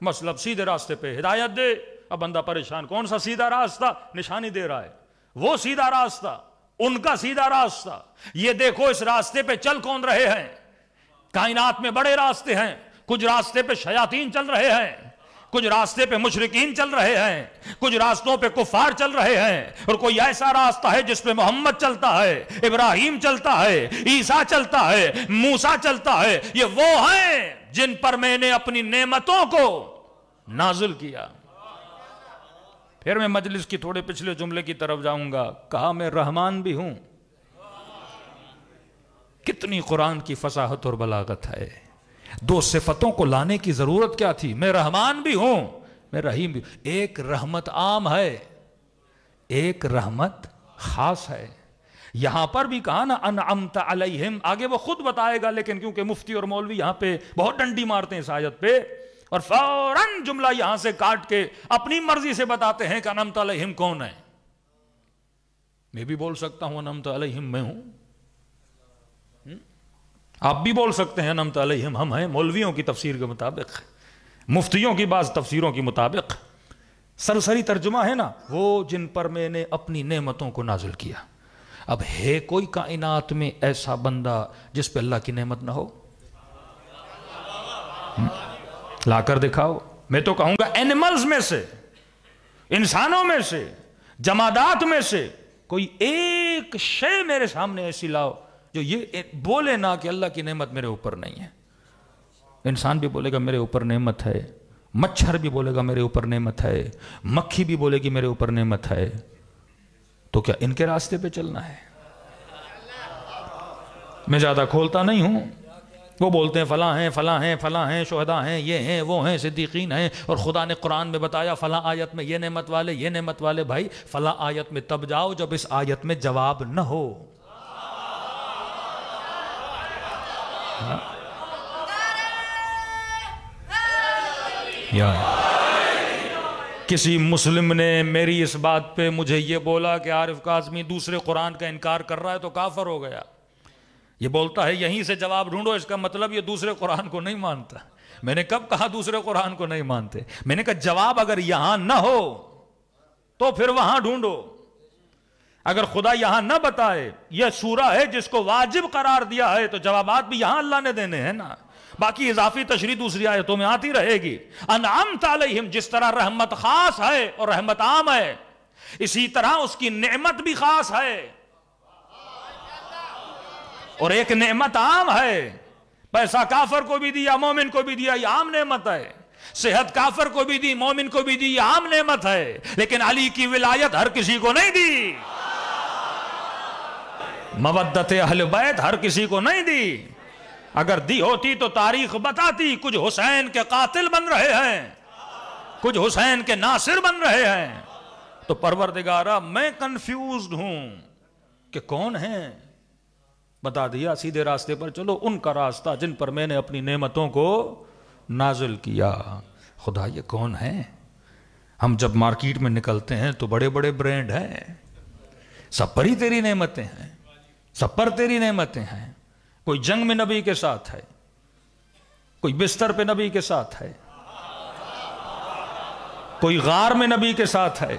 مطلب سیدھے راستے پہ ہدایت دے۔ اب بندہ پریشان، کون سا سیدھا راستہ؟ نشانی دے رہا ہے، وہ سیدھا راستہ، ان کا سیدھا راستہ۔ یہ دیکھو اس راستے پہ چل کون رہے ہیں؟ کائنات میں بڑے راستے ہیں، کچھ راستے پہ شیاطین چل رہے ہیں، کچھ راستے پہ مشرکین چل رہے ہیں، کچھ راستوں پہ کفار چل رہے ہیں، اور کوئی ایسا راستہ ہے جس پہ محمد چلتا ہے، ابراہیم چلتا ہے، عیسیٰ چلتا ہے، موسیٰ چلتا ہے۔ یہ وہ ہیں جن پر میں نے اپنی نعمتوں کو نازل کیا۔ پھر میں مجلس کی تھوڑے پچھلے جملے کی طرف جاؤں گا، کہا میں رحمان بھی ہوں۔ کتنی قرآن کی فصاحت اور بلاغت ہے۔ دو صفتوں کو لانے کی ضرورت کیا تھی؟ میں رحمان بھی ہوں، میں رحیم بھی ہوں۔ ایک رحمت عام ہے، ایک رحمت خاص ہے۔ یہاں پر بھی کہا نا انعمت علیہم، آگے وہ خود بتائے گا، لیکن کیونکہ مفتی اور مولوی یہاں پہ بہت ڈنڈی مارتے ہیں اس آیت پہ، اور فوراً جملہ یہاں سے کاٹ کے اپنی مرضی سے بتاتے ہیں کہ انعمت علیہم کون ہے۔ میں بھی بول سکتا ہوں انعمت علیہم میں ہوں، آپ بھی بول سکتے ہیں انعمت علیہم ہم ہیں، مولویوں کی تفسیر کے مطابق، مفتیوں کی بعض تفسیروں کے مطابق۔ سرسری ترجمہ ہے نا، وہ جن پر میں نے اپنی نعمتوں کو نازل کیا۔ اب ہے کوئی کائنات میں ایسا بندہ جس پہ اللہ کی نعمت نہ ہو؟ لا کر دکھاؤ۔ میں تو کہوں گا اینیملز میں سے، انسانوں میں سے، جمادات میں سے کوئی ایک شے میرے سامنے ایسی لاؤ جو یہ بولے نہ کہ اللہ کی نعمت میرے اوپر نہیں ہے. انسان بھی بولے گا میرے اوپر نعمت ہے، مچھر بھی بولے گا میرے اوپر نعمت ہے، مکھی بھی بولے گی میرے اوپر نعمت ہے، تو کیا ان کے راستے پہ چلنا ہے؟ میں زیادہ کھولتا نہیں ہوں. وہ بولتے ہیں فلاں ہیں فلاں ہیں فلاں ہیں، شہداء ہیں، یہ ہیں وہ ہیں، صدیقین ہیں، اور خدا نے قرآن میں بتایا فلاں آیت میں یہ نعمت والے یہ نعمت والے. بھائی فلاں آیت میں تب جاؤ جب اس آیت میں جواب نہ ہو. کسی مسلم نے میری اس بات پہ مجھے یہ بولا کہ عارف کاظمی دوسرے قرآن کا انکار کر رہا ہے تو کافر ہو گیا. یہ بولتا ہے یہیں سے جواب ڈھونڈو، اس کا مطلب یہ دوسرے قرآن کو نہیں مانتا. میں نے کب کہا دوسرے قرآن کو نہیں مانتے؟ میں نے کہا جواب اگر یہاں نہ ہو تو پھر وہاں ڈھونڈو. اگر خدا یہاں نہ بتائے یہ سورہ ہے جس کو واجب قرار دیا ہے تو جوابات بھی یہاں اللہ نے دینے ہیں نا. باقی اضافی تشریح دوسری آیتوں میں آتی رہے گی. انعمت علیہم، جس طرح رحمت خاص ہے اور رحمت عام ہے، اسی طرح اس کی نعمت بھی خاص ہے اور ایک نعمت عام ہے. پیسہ کافر کو بھی دیا مومن کو بھی دیا، یہ عام نعمت ہے. صحت کافر کو بھی دی مومن کو بھی دی، یہ عام نعمت ہے. لیکن علی کی ولایت ہر کسی کو نہیں دی، مودت اہل بیت ہر کسی کو نہیں دی. اگر دی ہوتی تو تاریخ بتاتی کچھ حسین کے قاتل بن رہے ہیں، کچھ حسین کے ناصر بن رہے ہیں. تو پروردگارہ میں کنفیوزڈ ہوں کہ کون ہیں. بتا دیا سیدھے راستے پر چلو، ان کا راستہ جن پر میں نے اپنی نعمتوں کو نازل کیا. خدا یہ کون ہیں؟ ہم جب مارکیٹ میں نکلتے ہیں تو بڑے بڑے برینڈ ہیں، سب پر ہی تیری نعمتیں ہیں، سب پر تیری نعمتیں ہیں. کوئی جنگ میں نبی کے ساتھ ہے، کوئی بستر پہ نبی کے ساتھ ہے، کوئی غار میں نبی کے ساتھ ہے.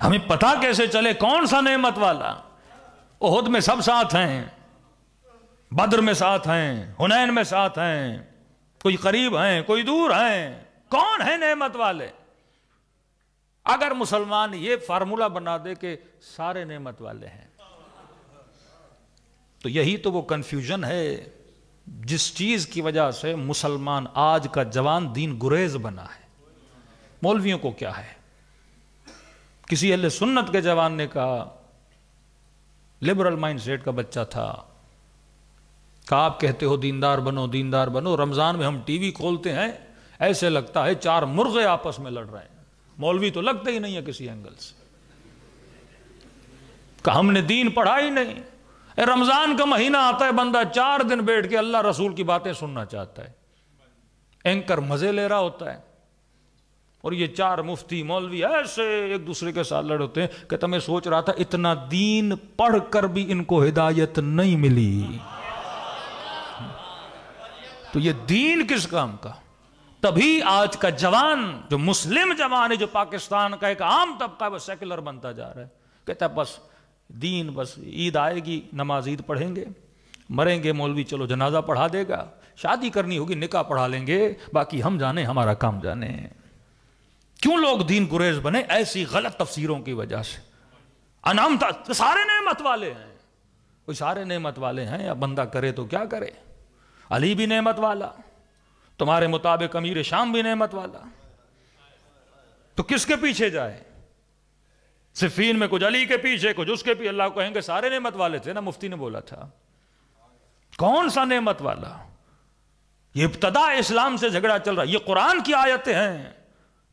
ہمیں پتہ کیسے چلے کون سا نعمت والا؟ احد میں سب ساتھ ہیں، بدر میں ساتھ ہیں، حنین میں ساتھ ہیں، کوئی قریب ہیں کوئی دور ہیں. کون ہیں نعمت والے؟ اگر مسلمان یہ فارمولہ بنا دے کہ سارے نعمت والے ہیں تو یہی تو وہ کنفیوژن ہے جس چیز کی وجہ سے مسلمان آج کا جوان دین گریز بنا ہے. مولویوں کو کیا ہے؟ کسی اہل سنت کے جوان نے کہا، لبرل مائنڈ سیٹ کا بچہ تھا، کہ آپ کہتے ہو دیندار بنو دیندار بنو، رمضان میں ہم ٹی وی کھولتے ہیں ایسے لگتا ہے چار مرغے آپس میں لڑ رہے ہیں. مولوی تو لگتے ہی نہیں ہے کسی اینگل سے، کہ ہم نے دین پڑھا ہی نہیں. رمضان کا مہینہ آتا ہے، بندہ 4 دن بیٹھ کے اللہ رسول کی باتیں سننا چاہتا ہے، اینکر مزے لے رہا ہوتا ہے، اور یہ 4 مفتی مولوی ایسے ایک دوسرے کے ساتھ لڑتے ہیں کہ میں سوچ رہا تھا اتنا دین پڑھ کر بھی ان کو ہدایت نہیں ملی، تو یہ دین کس کام کا؟ تبھی آج کا جوان جو مسلم جوان ہے، جو پاکستان کا ایک عام طبقہ ہے، وہ سیکولر بنتا جا رہا ہے. کہتا ہے بس دین، بس عید آئے گی نماز عید پڑھیں گے، مریں گے مولوی چلو جنازہ پڑھا دے گا، شادی کرنی ہوگی نکاح پڑھا لیں گے، باقی ہم جانے ہمارا کام جانے. کیوں لوگ دین گریز بنے؟ ایسی غلط تفسیروں کی وجہ سے. انعمت، سارے نعمت والے ہیں، کوئی سارے نعمت والے ہیں، یا بندہ کرے تو کیا کرے؟ علی بھی نعمت والا، تمہارے مطابق امیر شام بھی نعمت والا، تو کس کے پیچھے جائے؟ صفین میں کچھ علی کے پیچھے کچھ اس کے پیچھے. اللہ کو کہیں گے سارے نعمت والے تھے نا، مفتی نے بولا تھا. کون سا نعمت والا؟ یہ ابتدا اسلام سے جھگڑا چل رہا. یہ قرآن کی آیتیں ہیں،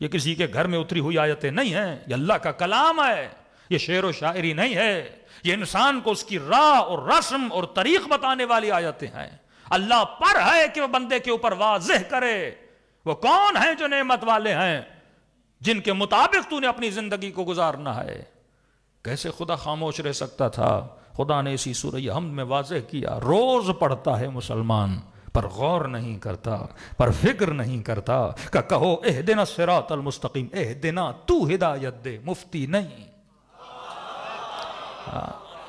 یہ کسی کے گھر میں اتری ہوئی آیتیں نہیں ہیں، یہ اللہ کا کلام ہے، یہ شعر و شاعری نہیں ہے، یہ انسان کو اس کی راہ اور رسم اور طریق بتانے والی آیتیں ہیں. اللہ پر ہے کہ وہ بندے کے اوپر واضح کرے وہ کون ہیں جو نعمت والے ہیں، جن کے مطابق تو نے اپنی زندگی کو گزارنا ہے. کیسے خدا خاموش رہ سکتا تھا؟ خدا نے اسی سورہ حمد میں واضح کیا. روز پڑھتا ہے مسلمان، پر غور نہیں کرتا، پر فکر نہیں کرتا. کہ کہو اہدنا الصراط المستقیم، اہدنا، تو ہدایت دے. مفتی نہیں،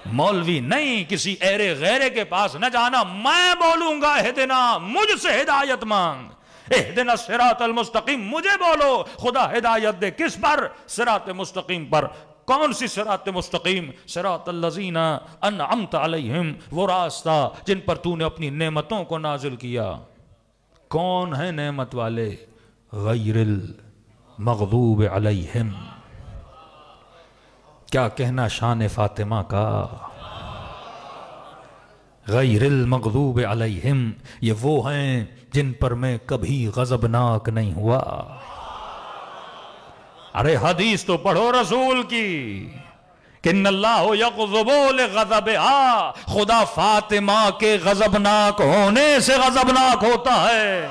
مولوی نہیں، کسی ایرے غیرے کے پاس نہ جانا. میں بولوں گا اہدنا، مجھ سے ہدایت مانگ. اہدنا الصراط المستقیم، مجھے بولو خدا ہدایت دے. کس پر؟ صراط مستقیم پر. کون سی صراط مستقیم؟ صراط الذین انعمت علیہم، وہ راستہ جن پر تو نے اپنی نعمتوں کو نازل کیا۔ کون ہیں نعمت والے؟ غیر المغضوب علیہم۔ کیا کہنا شان فاطمہ کا، غیر المغضوب علیہم، یہ وہ ہیں جن پر میں کبھی غضبناک نہیں ہوا۔ ارے حدیث تو پڑھو رسول کی کہ ان اللہ یغضب لغضبہا، خدا فاطمہ کے غضبناک ہونے سے غضبناک ہوتا ہے۔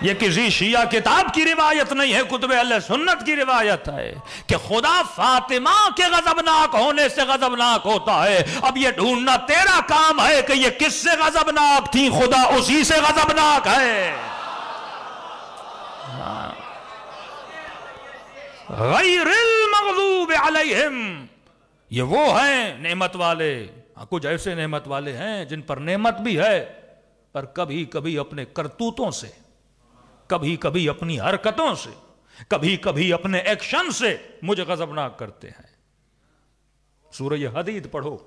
یہ کسی شیعہ کتاب کی روایت نہیں ہے، کتب اہل سنت کی روایت ہے کہ خدا فاطمہ کے غضبناک ہونے سے غضبناک ہوتا ہے۔ اب یہ ڈھونڈنا تیرا کام ہے کہ یہ کس سے غضبناک تھی، خدا اسی سے غضبناک ہے۔ غیر المغضوب علیہم، یہ وہ ہیں نعمت والے۔ کچھ ایسے نعمت والے ہیں جن پر نعمت بھی ہے پر کبھی کبھی اپنے کرتوتوں سے، کبھی کبھی اپنی حرکتوں سے، کبھی کبھی اپنے ایکشن سے مجھے غضبناک کرتے ہیں۔ سورہ حدید پڑھو،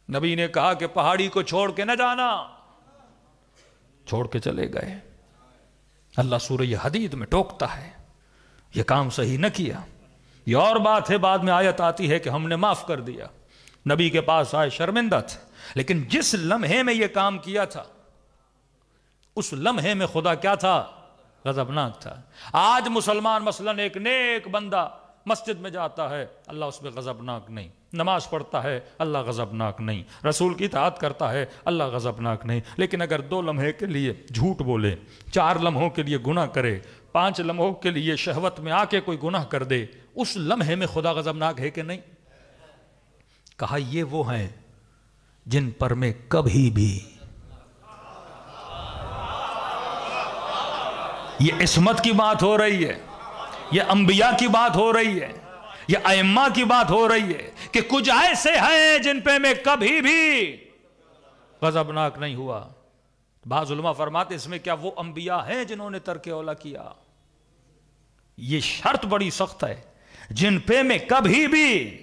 نبی نے کہا کہ پہاڑی کو چھوڑ کے نہ جانا، چھوڑ کے چلے گئے۔ اللہ سورہ حدید میں ٹوکتا ہے یہ کام صحیح نہ کیا۔ یہ اور بات ہے، بعد میں آیت آتی ہے کہ ہم نے معاف کر دیا۔ نبی کے پاس آئے شرمندہ تھے، لیکن جس لمحے میں یہ کام کیا تھا اس لمحے میں خدا کیا تھا؟ غضبناک تھا۔ آج مسلمان مثلا ایک نیک بندہ مسجد میں جاتا ہے، اللہ اس میں غضبناک نہیں، نماز پڑھتا ہے اللہ غضبناک نہیں، رسول کی اطاعت کرتا ہے اللہ غضبناک نہیں، لیکن اگر 2 لمحے کے لیے جھوٹ بولے، 4 لمحوں کے لیے گناہ کرے، 5 لمحوں کے لیے شہوت میں آ کے کوئی گناہ کر دے، اس لمحے میں خدا غضبناک ہے کہ نہیں؟ کہا یہ وہ ہیں جن پر میں کبھی بھی، یہ عصمت کی بات ہو رہی ہے، یہ انبیاء کی بات ہو رہی ہے، یہ ائمہ کی بات ہو رہی ہے کہ کچھ ایسے ہیں جن پہ میں کبھی بھی غضبناک نہیں ہوا۔ بعض علماء فرماتے اس میں کیا وہ انبیاء ہیں جنہوں نے ترک اولا کیا؟ یہ شرط بڑی سخت ہے، جن پہ میں کبھی بھی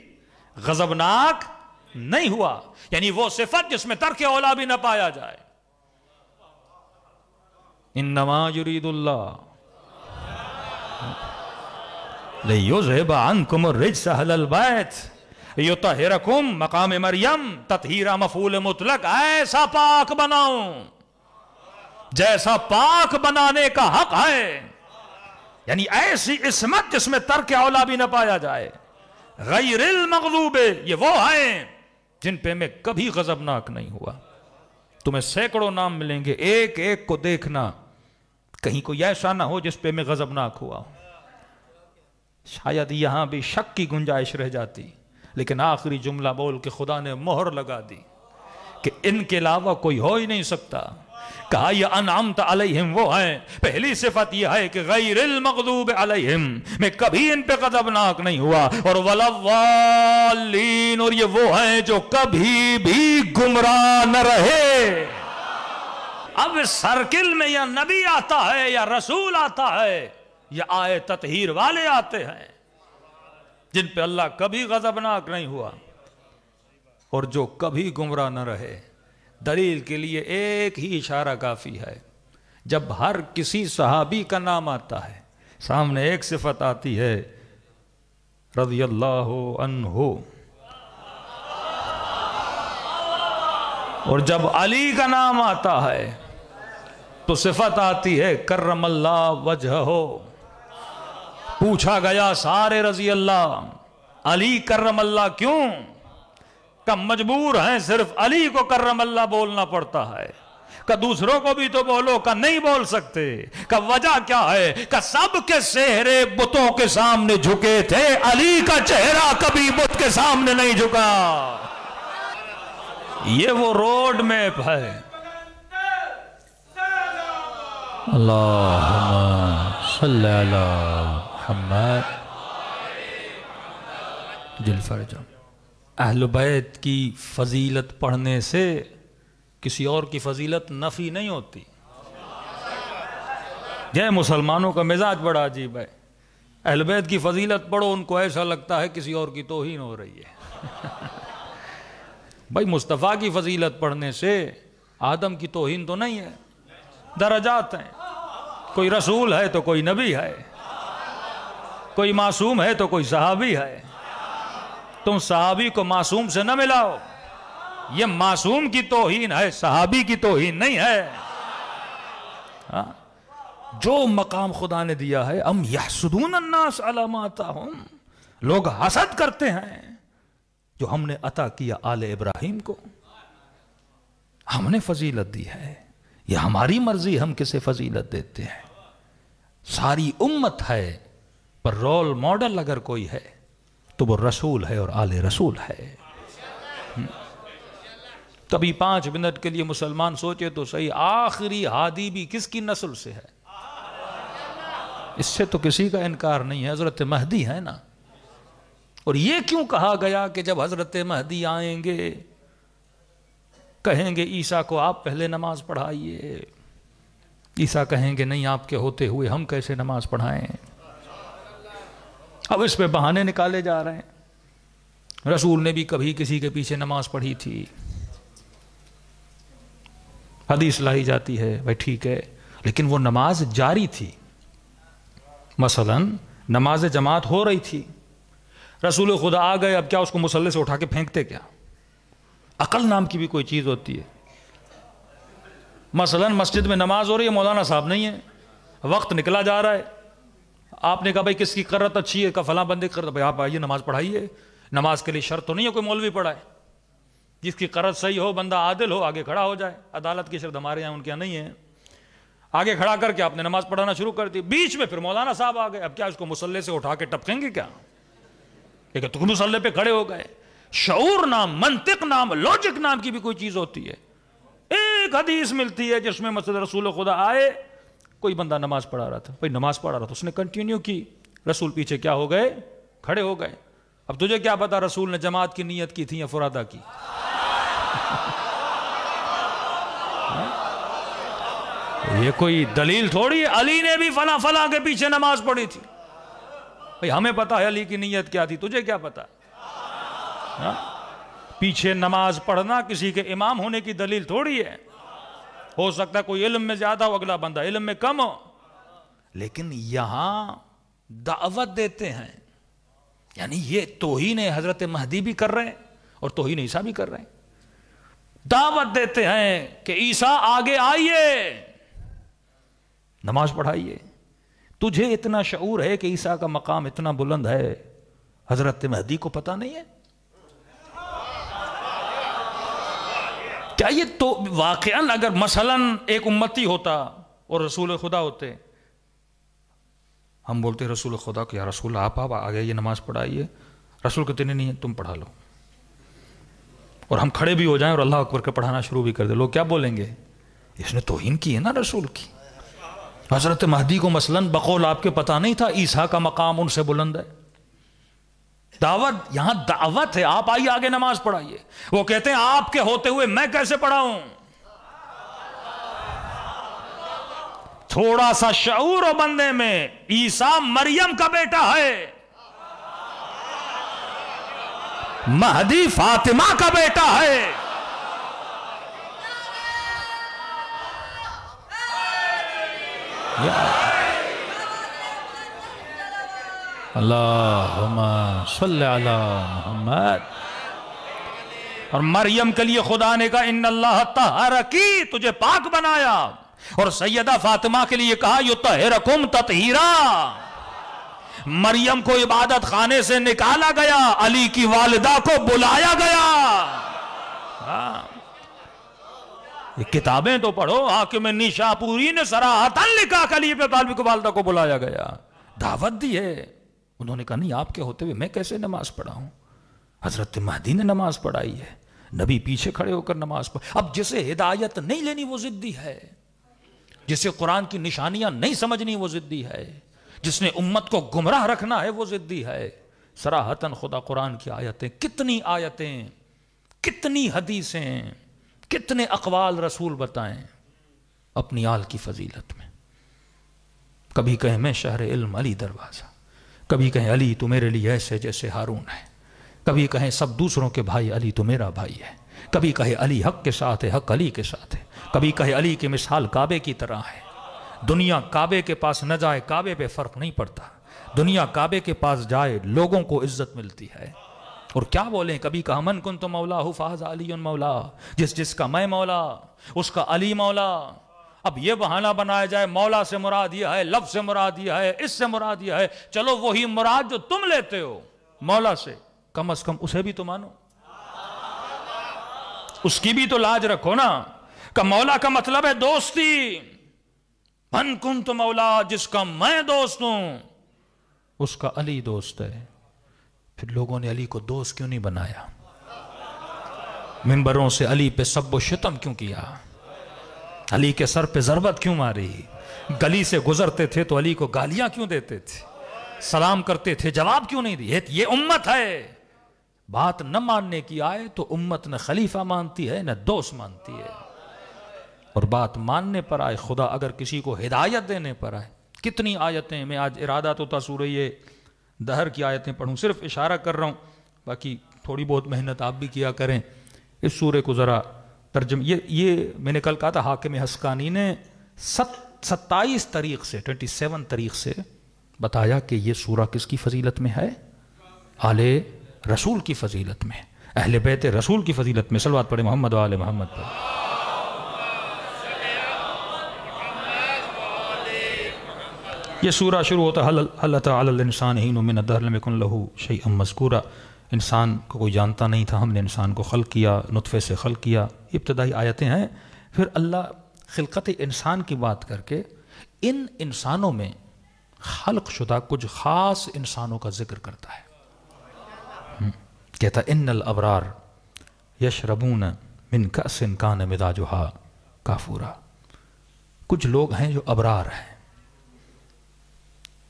غضبناک نہیں ہوا، یعنی وہ صفت جس میں ترک اولا بھی نہ پایا جائے۔ انما یرید اللہ لیذھب عنکم الرجس اہل البیت یطہرکم، مقام مریم تطہیرہ مفعول مطلق، ایسا پاک بناؤں جیسا پاک بنانے کا حق ہے، یعنی ایسی عصمت جس میں ترک اولا بھی نہ پایا جائے۔ غیر المغضوب، یہ وہ ہیں جن پہ میں کبھی غضبناک نہیں ہوا۔ تمہیں سینکڑوں نام ملیں گے، ایک ایک کو دیکھنا، کہیں کوئی ایسا نہ ہو جس پہ میں غضبناک ہوا۔ شاید یہاں بھی شک کی گنجائش رہ جاتی، لیکن آخری جملہ بول کے خدا نے مہر لگا دی کہ ان کے علاوہ کوئی ہو ہی نہیں سکتا۔ کہا یہ انعمت علیہم وہ ہیں، پہلی صفت یہ ہے کہ غیر المغضوب علیہم، میں کبھی ان پہ غضبناک نہیں ہوا، اور وَلَضَّالِّينَ، اور یہ وہ ہیں جو کبھی بھی گمراہ نہ رہے۔ اب سرکل میں یا نبی آتا ہے یا رسول آتا ہے یا آئے تطہیر والے آتے ہیں جن پہ اللہ کبھی غضبناک نہیں ہوا اور جو کبھی گمراہ نہ رہے۔ دلیل کے لیے ایک ہی اشارہ کافی ہے، جب ہر کسی صحابی کا نام آتا ہے سامنے ایک صفت آتی ہے رضی اللہ عنہ، اور جب علی کا نام آتا ہے تو صفت آتی ہے کرم اللہ وجہہ۔ پوچھا گیا سارے رضی اللہ، علی کرم اللہ کیوں؟ کہ مجبور ہیں، صرف علی کو کرم اللہ بولنا پڑتا ہے، کہ دوسروں کو بھی تو بولو، کہ نہیں بول سکتے۔ کہ وجہ کیا ہے؟ کہ سب کے چہرے بتوں کے سامنے جھکے تھے، علی کا چہرہ کبھی بت کے سامنے نہیں جھکا۔ یہ وہ روڈ میپ ہے۔ اللہم صلی علی محمد جل فرجہ۔ اہل بیت کی فضیلت پڑھنے سے کسی اور کی فضیلت نفی نہیں ہوتی۔ یہ مسلمانوں کا مزاج بڑا عجیب ہے، اہل بیت کی فضیلت پڑھو، ان کو ایسا لگتا ہے کسی اور کی توہین ہو رہی ہے۔ بھائی مصطفیٰ کی فضیلت پڑھنے سے آدم کی توہین تو نہیں ہے، درجات ہیں، کوئی رسول ہے تو کوئی نبی ہے، کوئی معصوم ہے تو کوئی صحابی ہے۔ تم صحابی کو معصوم سے نہ ملاؤ، یہ معصوم کی توہین ہے، صحابی کی توہین نہیں ہے۔ جو مقام خدا نے دیا ہے، ام یحسدون الناس علی ما آتاہم، لوگ حسد کرتے ہیں جو ہم نے عطا کیا آل ابراہیم کو۔ ہم نے فضیلت دی ہے، یہ ہماری مرضی ہم کسے فضیلت دیتے ہیں۔ ساری امت ہے، پر رول ماڈل اگر کوئی ہے تو وہ رسول ہے اور آل رسول ہے۔ کبھی 5 منٹ کے لیے مسلمان سوچے تو صحیح، آخری ہادی بھی کس کی نسل سے ہے؟ اس سے تو کسی کا انکار نہیں ہے، حضرت مہدی ہے نا۔ اور یہ کیوں کہا گیا کہ جب حضرت مہدی آئیں گے کہیں گے عیسیٰ کو آپ پہلے نماز پڑھائیے، عیسیٰ کہیں گے نہیں آپ کے ہوتے ہوئے ہم کیسے نماز پڑھائیں۔ اب اس پہ بہانے نکالے جا رہے ہیں۔ رسول نے بھی کبھی کسی کے پیچھے نماز پڑھی تھی، حدیث لائی جاتی ہے، بھائی ٹھیک ہے، لیکن وہ نماز جاری تھی۔ مثلا نماز جماعت ہو رہی تھی، رسول خدا آ گئے، اب کیا اس کو مصلی سے اٹھا کے پھینکتے کیا؟ عقل نام کی بھی کوئی چیز ہوتی ہے۔ مثلا مسجد میں نماز ہو رہی ہے، مولانا صاحب نہیں ہے، وقت نکلا جا رہا ہے، آپ نے کہا بھائی کس کی قرت اچھی ہے، کہ فلاں بندے کی قرت، بھائی آپ آئیے نماز پڑھائیے۔ نماز کے لیے شرط تو نہیں ہے کوئی مولوی پڑھائے، جس کی قرت صحیح ہو، بندہ عادل ہو، آگے کھڑا ہو جائے۔ عدالت کی شرط ہمارے یہاں، ان کے یہاں نہیں ہے۔ آگے کھڑا کر کے آپ نے نماز پڑھانا شروع کر دی، بیچ میں پھر مولانا صاحب آ گئے، اب کیا اس کو مصلی سے اٹھا کے ٹپکیں گے کیا؟ لیکن تم مصلی پہ کھڑے ہو گئے۔ شعور نام، منطق نام، لوجک نام کی بھی کوئی چیز ہوتی ہے۔ ایک حدیث ملتی ہے جس میں مسجد رسول خدا آئے، کوئی بندہ نماز پڑھا رہا تھا، بھائی نماز پڑھا رہا تھا، اس نے کنٹینیو کی، رسول پیچھے کیا ہو گئے؟ کھڑے ہو گئے۔ اب تجھے کیا پتا رسول نے جماعت کی نیت کی تھی یا فرادہ کی؟ یہ کوئی دلیل تھوڑی ہے علی نے بھی فلاں فلاں کے پیچھے نماز پڑھی تھی۔ بھئی ہمیں پتا ہے علی کی نیت کیا تھی، تجھے کیا پتا؟ پیچھے نماز پڑھنا کسی کے امام ہونے کی دلیل تھوڑی ہے۔ ہو سکتا ہے کوئی علم میں زیادہ ہو، اگلا بندہ علم میں کم ہو، لیکن یہاں دعوت دیتے ہیں، یعنی یہ توہین حضرت مہدی بھی کر رہے ہیں اور توہین عیسیٰ بھی کر رہے ہیں۔ دعوت دیتے ہیں کہ عیسیٰ آگے آئیے، نماز پڑھائیے۔ تجھے اتنا شعور ہے کہ عیسیٰ کا مقام اتنا بلند ہے، حضرت مہدی کو پتہ نہیں ہے؟ کیا یہ تو واقعاً اگر مثلاً ایک امتی ہوتا اور رسول خدا ہوتے، ہم بولتے رسول خدا کہ یا رسول آپ آگے یہ نماز پڑھائیے، رسول کہتے نہیں تم پڑھا لو، اور ہم کھڑے بھی ہو جائیں اور اللہ اکبر کا پڑھانا شروع بھی کر دیں، لوگ کیا بولیں گے؟ اس نے توہین کی ہے نا رسول کی۔ حضرت مہدی کو مثلاً بقول آپ کے پتہ نہیں تھا عیسیٰ کا مقام ان سے بلند ہے۔ دعوت، یہاں دعوت ہے، آپ آئیے آگے نماز پڑھائیے۔ وہ کہتے ہیں آپ کے ہوتے ہوئے میں کیسے پڑھاؤں؟ تھوڑا سا شعور ہو بندے میں، عیسیٰ مریم کا بیٹا ہے، مہدی فاطمہ کا بیٹا ہے۔ اللہم صلی علی محمد۔ اور مریم کے لیے خدا نے کہا ان اللہ طہرکی، تجھے پاک بنایا، اور سیدہ فاطمہ کے لیے کہا یطہرکم تطہیرا۔ مریم کو عبادت خانے سے نکالا گیا، علی کی والدہ کو بلایا گیا۔ یہ کتابیں تو پڑھو، حاکم نیشاپوری نے صراحتاً لکھا کہ علی ابن طالب کو والدہ کو بلایا گیا، دعوت دی ہے۔ انہوں نے کہا نہیں آپ کے ہوتے ہوئے میں کیسے نماز پڑھاؤں؟ حضرت مہدی نے نماز پڑھائی ہے، نبی پیچھے کھڑے ہو کر نماز پڑھ۔ اب جسے ہدایت نہیں لینی وہ ضدی ہے، جسے قرآن کی نشانیاں نہیں سمجھنی وہ ضدی ہے، جس نے امت کو گمراہ رکھنا ہے وہ ضدی ہے۔ صراحتاً خدا قرآن کی آیتیں، کتنی حدیثیں، کتنے اقوال رسول بتائیں اپنی آل کی فضیلت میں۔ کبھی کہیں میں شہر علم علی دروازہ، کبھی کہیں علی تو میرے لیے ایسے جیسے ہارون ہے، کبھی کہیں سب دوسروں کے بھائی علی تو میرا بھائی ہے، کبھی کہے علی حق کے ساتھ ہے، حق علی کے ساتھ ہے، کبھی کہے علی کی مثال کعبے کی طرح ہے۔ دنیا کعبے کے پاس نہ جائے، کعبے پہ فرق نہیں پڑتا، دنیا کعبے کے پاس جائے لوگوں کو عزت ملتی ہے۔ اور کیا بولیں، کبھی کہا من کنت مولا فاز علی مولا، جس کا میں مولا اس کا علی مولا۔ اب یہ بہانہ بنایا جائے مولا سے مراد یہ ہے، لفظ سے مراد یہ ہے، اس سے مراد یہ ہے، چلو وہی مراد جو تم لیتے ہو مولا سے، کم از کم اسے بھی تو مانو، اس کی بھی تو لاج رکھو نا، کہ مولا کا مطلب ہے دوستی۔ من کنت مولا، جس کا میں دوست ہوں اس کا علی دوست ہے۔ پھر لوگوں نے علی کو دوست کیوں نہیں بنایا؟ منبروں سے علی پہ سب و شتم کیوں کیا؟ علی کے سر پہ ضربت کیوں ماری؟ گلی سے گزرتے تھے تو علی کو گالیاں کیوں دیتے تھے؟ سلام کرتے تھے جواب کیوں نہیں دیے؟ یہ امت ہے، بات نہ ماننے کی آئے تو امت نہ خلیفہ مانتی ہے نہ دوست مانتی ہے، اور بات ماننے پر آئے، خدا اگر کسی کو ہدایت دینے پر آئے۔ کتنی آیتیں، میں آج ارادہ تو تھا سورہ دہر کی آیتیں پڑھوں، صرف اشارہ کر رہا ہوں، باقی تھوڑی بہت محنت آپ بھی کیا کریں اس سورہ کو ذرا ترجمہ۔ یہ میں نے کل کہا تھا حاکم حسقانی نے 27 طریق سے 27 طریق سے بتایا کہ یہ سورہ کس کی فضیلت میں ہے؟ آل رسول کی فضیلت میں، اہل بیت رسول کی فضیلت میں۔ صلوات پڑھیں محمد و آل محمد پر۔ یہ سورہ شروع ہوتا ہے حل اتی علی الانسان حین من الدہر لم یکن لہ شیئا مذکورا، انسان کو کوئی جانتا نہیں تھا، ہم نے انسان کو خلق کیا، نطفے سے خلق کیا، ابتدائی آیتیں ہیں۔ پھر اللہ خلقت انسان کی بات کر کے ان انسانوں میں خلق شدہ کچھ خاص انسانوں کا ذکر کرتا ہے، کہتا ان الابرار یشربون من کأس کان مزاجہا کافورا، کچھ لوگ ہیں جو ابرار ہیں،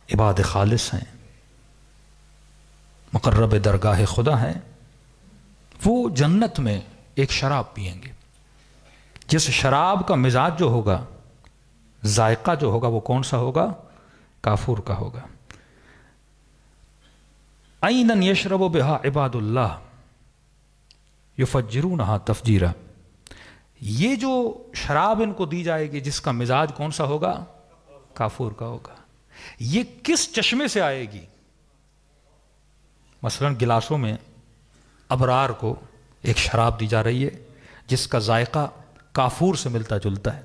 عباد خالص ہیں، مقرب درگاہ خدا ہیں، وہ جنت میں ایک شراب پئیں گے، جس شراب کا مزاج جو ہوگا، ذائقہ جو ہوگا، وہ کون سا ہوگا؟ کافور کا ہوگا۔ عیناً یشرب بہا عباد اللہ یفجرونہا تفجیرا، یہ جو شراب ان کو دی جائے گی جس کا مزاج کون سا ہوگا؟ کافور کا ہوگا۔ یہ کس چشمے سے آئے گی؟ مثلا گلاسوں میں ابرار کو ایک شراب دی جا رہی ہے جس کا ذائقہ کافور سے ملتا جلتا ہے،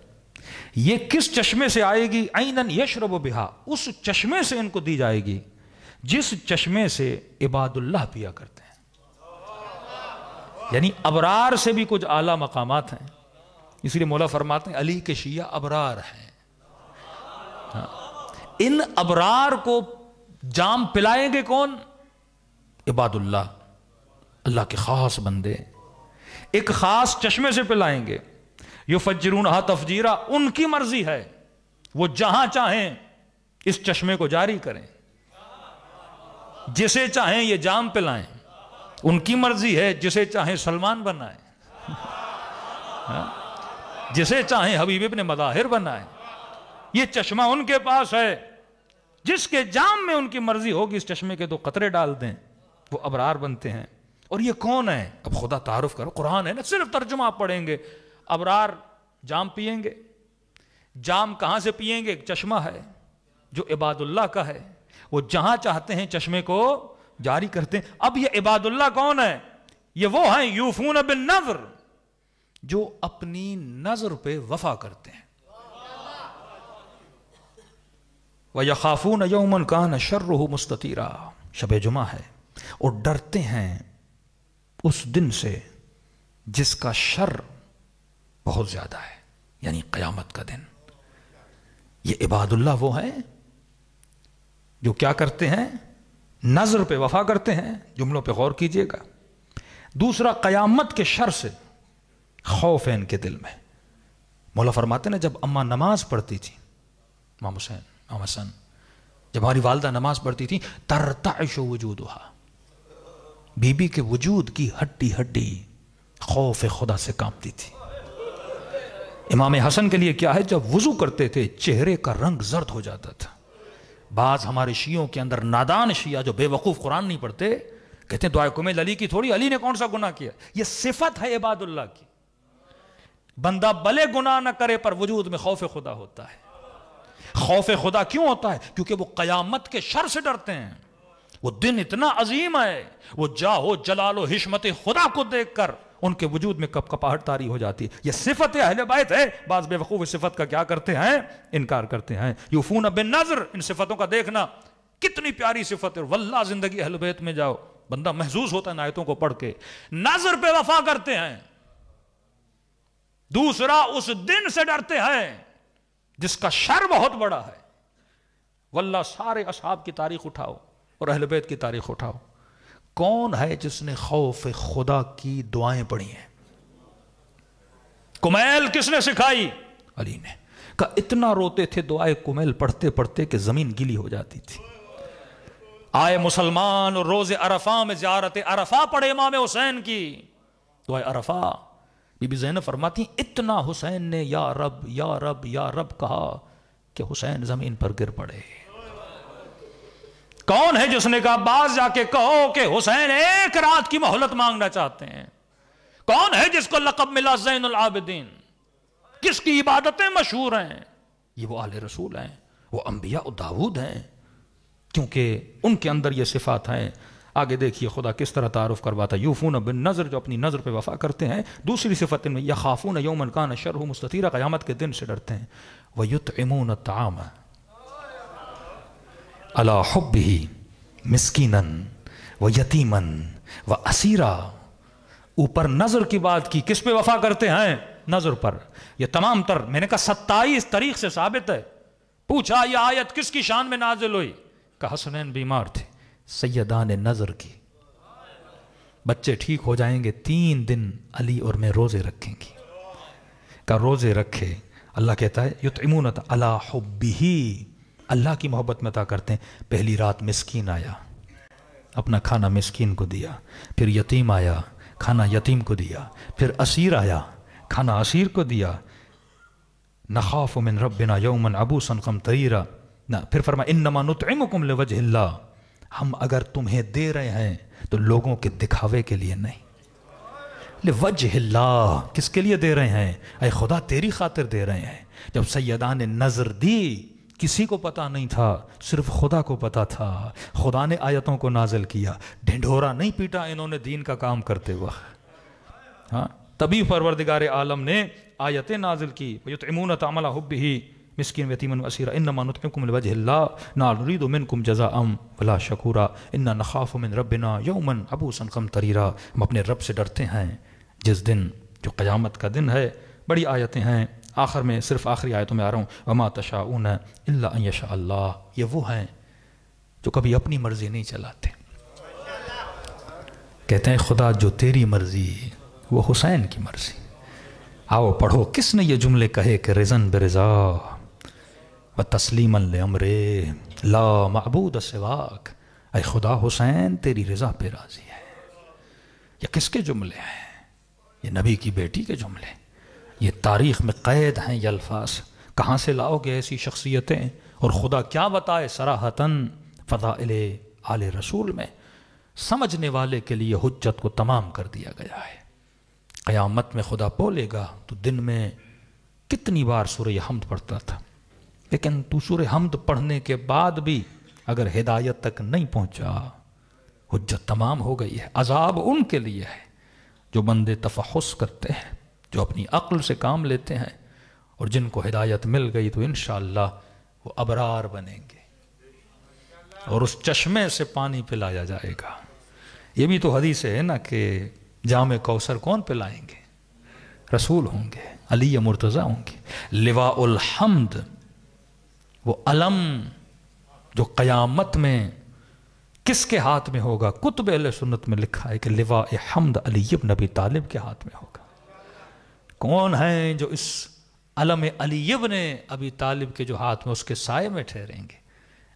یہ کس چشمے سے آئے گی؟ عیناً یشرب بہا، اس چشمے سے ان کو دی جائے گی جس چشمے سے عباد اللہ پیا کرتے ہیں۔ یعنی ابرار سے بھی کچھ اعلیٰ مقامات ہیں، اس لیے مولا فرماتے ہیں علی کے شیعہ ابرار ہیں۔ ان ابرار کو جام پلائیں گے کون؟ عباد اللہ، اللہ کے خاص بندے، ایک خاص چشمے سے پلائیں گے۔ یفجرونہا تفجیرا، ان کی مرضی ہے، وہ جہاں چاہیں اس چشمے کو جاری کریں، جسے چاہیں یہ جام پلائیں، ان کی مرضی ہے، جسے چاہیں سلمان بنائیں، جسے چاہیں حبیب ابن مظاہر بنائیں، یہ چشمہ ان کے پاس ہے، جس کے جام میں ان کی مرضی ہوگی اس چشمے کے دو قطرے ڈال دیں، وہ ابرار بنتے ہیں۔ اور یہ کون ہے؟ اب خدا تعارف کرو، قرآن ہے نا، صرف ترجمہ آپ پڑھیں گے۔ ابرار جام پئیں گے، جام کہاں سے پئیں گے؟ ایک چشمہ ہے جو عباد اللہ کا ہے، وہ جہاں چاہتے ہیں چشمے کو جاری کرتے ہیں۔ اب یہ عباد اللہ کون ہے؟ یہ وہ ہیں یوفون بالنذر، جو اپنی نظر پہ وفا کرتے ہیں۔ وَيَخَافُونَ يَوْمًا كَانَ شَرُّهُ مُسْتَطِيرًا، شب جمعہ ہے، اور ڈرتے ہیں اس دن سے جس کا شر بہت زیادہ ہے، یعنی قیامت کا دن۔ یہ عباد اللہ وہ ہیں جو کیا کرتے ہیں؟ نظر پہ وفا کرتے ہیں۔ جملوں پہ غور کیجئے گا۔ دوسرا، قیامت کے شر سے خوف ہے ان کے دل میں۔ مولا فرماتے ہیں جب اماں نماز پڑھتی تھی، امام حسین، امام حسن، جب ہماری والدہ نماز پڑھتی تھی، ترتعش وجودہا، بی بی کے وجود کی ہڈی ہڈی خوف خدا سے کانپتی تھی۔ امام حسن کے لیے کیا ہے؟ جب وضو کرتے تھے چہرے کا رنگ زرد ہو جاتا تھا، بعض ہمارے شیعوں کے اندر نادان شیعہ جو بے وقوف قرآن نہیں پڑھتے کہتے ہیں دعائے کمیل علی کی تھوڑی، علی نے کون سا گناہ کیا؟ یہ صفت ہے عباد اللہ کی. بندہ بھلے گناہ نہ کرے پر وجود میں خوف خدا ہوتا ہے. خوف خدا کیوں ہوتا ہے؟ کیونکہ وہ قیامت کے شر سے ڈرتے ہیں. وہ دن اتنا عظیم ہے، وہ جاہو جلال و حشمت خدا کو دیکھ کر ان کے وجود میں کپ کپاہٹ طاری ہو جاتی ہے. یہ صفت اہل بیت ہے. بعض بے وقوف اس صفت کا کیا کرتے ہیں؟ انکار کرتے ہیں. یوفون بالنذر، ان صفتوں کا دیکھنا کتنی پیاری صفت ہے. واللہ زندگی اہل بیت میں جاؤ بندہ محظوظ ہوتا ہے آیتوں کو پڑھ کے. نظر پہ وفا کرتے ہیں. دوسرا اس دن سے ڈرتے ہیں جس کا شر بہت بڑا ہے. واللہ سارے اصحاب کی تاریخ اٹھاؤ اور اہل بیت کی تاریخ اٹھاؤ، کون ہے جس نے خوف خدا کی دعائیں پڑھی ہیں؟ کمیل کس نے سکھائی؟ علی نے. کہ اتنا روتے تھے دعائے کمیل پڑھتے پڑھتے کہ زمین گیلی ہو جاتی تھی. آئے مسلمان اور روز عرفہ میں زیارت عرفہ پڑھے امام حسین کی دعائے عرفہ. بی بی زینب فرماتی ہیں اتنا حسین نے یا رب یا رب یا رب کہا کہ حسین زمین پر گر پڑے. کون ہے جس نے کہا باز جا کے کہو کہ حسین ایک رات کی مہلت مانگنا چاہتے ہیں؟ کون ہے جس کو لقب ملا زین العابدین؟ کس کی عبادتیں مشہور ہیں؟ یہ وہ آل رسول ہیں، وہ انبیاء داؤد ہیں، کیونکہ ان کے اندر یہ صفات ہیں. آگے دیکھیے خدا کس طرح تعارف کرواتا ہے. یوفون بالنذر، جو اپنی نظر پہ وفا کرتے ہیں. دوسری صفت ان میں یخافون یوما کان شرہ مستطیرا، قیامت کے دن سے ڈرتے ہیں. ویطعمون الطعام علی حبہ مسکینا ویتیما واسیرا. اوپر نظر کی بات کی، کس پہ وفا کرتے ہیں؟ نظر پر. یہ تمام تر میں نے کہا 27 تاریخ سے ثابت ہے. پوچھا یہ آیت کس کی شان میں نازل ہوئی؟ کہ حسنین بیمار تھے، سیدان نظر کی. بچے ٹھیک ہو جائیں گے 3 دن علی اور میں روزے رکھیں گی. کہ روزے رکھے. اللہ کہتا ہے یطعمون علی حبہ، اللہ کی محبت میں عطا کرتے ہیں. پہلی رات مسکین آیا، اپنا کھانا مسکین کو دیا. پھر یتیم آیا، کھانا یتیم کو دیا. پھر اسیر آیا، کھانا اسیر کو دیا. نخاف من ربنا یوما عبوسا قمطریرا. پھر فرمایا انما نطعمکم لوجہ اللہ، ہم اگر تمہیں دے رہے ہیں تو لوگوں کے دکھاوے کے لیے نہیں. لوجہ اللہ، کس کے لیے دے رہے ہیں؟ اے خدا تیری خاطر دے رہے ہیں. جب سیدان نے نظر دی کسی کو پتا نہیں تھا، صرف خدا کو پتا تھا. خدا نے آیتوں کو نازل کیا. ڈھنڈورا نہیں پیٹا انہوں نے دین کا کام کرتے وقت. ہاں تبھی پروردگار عالم نے آیتیں نازل کی. یطعمون طعام علی حبہ مسکین یتیما واسیرا انما نطعمکم لوجہ اللہ لا نريد منکم جزاء ولا شکورا انا نخاف من ربنا یوما عبوسا قمطریرا. ہم اپنے رب سے ڈرتے ہیں جس دن، جو قیامت کا دن ہے. بڑی آیتیں ہیں. آخر میں صرف آخری آیتوں میں آ رہا ہوں. وما تشاءون الا ان یشاء اللہ. یہ وہ ہیں جو کبھی اپنی مرضی نہیں چلاتے. کہتے ہیں خدا جو تیری مرضی وہ حسین کی مرضی. آؤ پڑھو کس نے یہ جملے کہے کہ رضن برضا وتسلیما لامرے لا معبود سواک. اے خدا حسین تیری رضا پہ راضی ہے. یہ کس کے جملے ہیں؟ یہ نبی کی بیٹی کے جملے. یہ تاریخ میں قید ہیں یہ الفاظ. کہاں سے لاؤ گے ایسی شخصیتیں؟ اور خدا کیا بتائے صراحتاً فضائل آل رسول میں. سمجھنے والے کے لیے حجت کو تمام کر دیا گیا ہے. قیامت میں خدا بولے گا تو دن میں کتنی بار سورہ حمد پڑھتا تھا، لیکن تو سورہ حمد پڑھنے کے بعد بھی اگر ہدایت تک نہیں پہنچا حجت تمام ہو گئی ہے. عذاب ان کے لیے ہے جو بندے تفحص کرتے ہیں، جو اپنی عقل سے کام لیتے ہیں، اور جن کو ہدایت مل گئی تو انشاءاللہ وہ ابرار بنیں گے اور اس چشمے سے پانی پلایا جائے گا. یہ بھی تو حدیث ہے نا کہ جام کوثر کون پلائیں گے؟ رسول ہوں گے، علی مرتضی ہوں گے. لواء الحمد، وہ علم جو قیامت میں کس کے ہاتھ میں ہوگا؟ کتب اہل سنت میں لکھا ہے کہ لواء حمد علی بن ابی طالب کے ہاتھ میں ہوگا. کون ہیں جو اس علم علی بن ابی طالب کے جو ہاتھ میں اس کے سائے میں ٹھہریں گے؟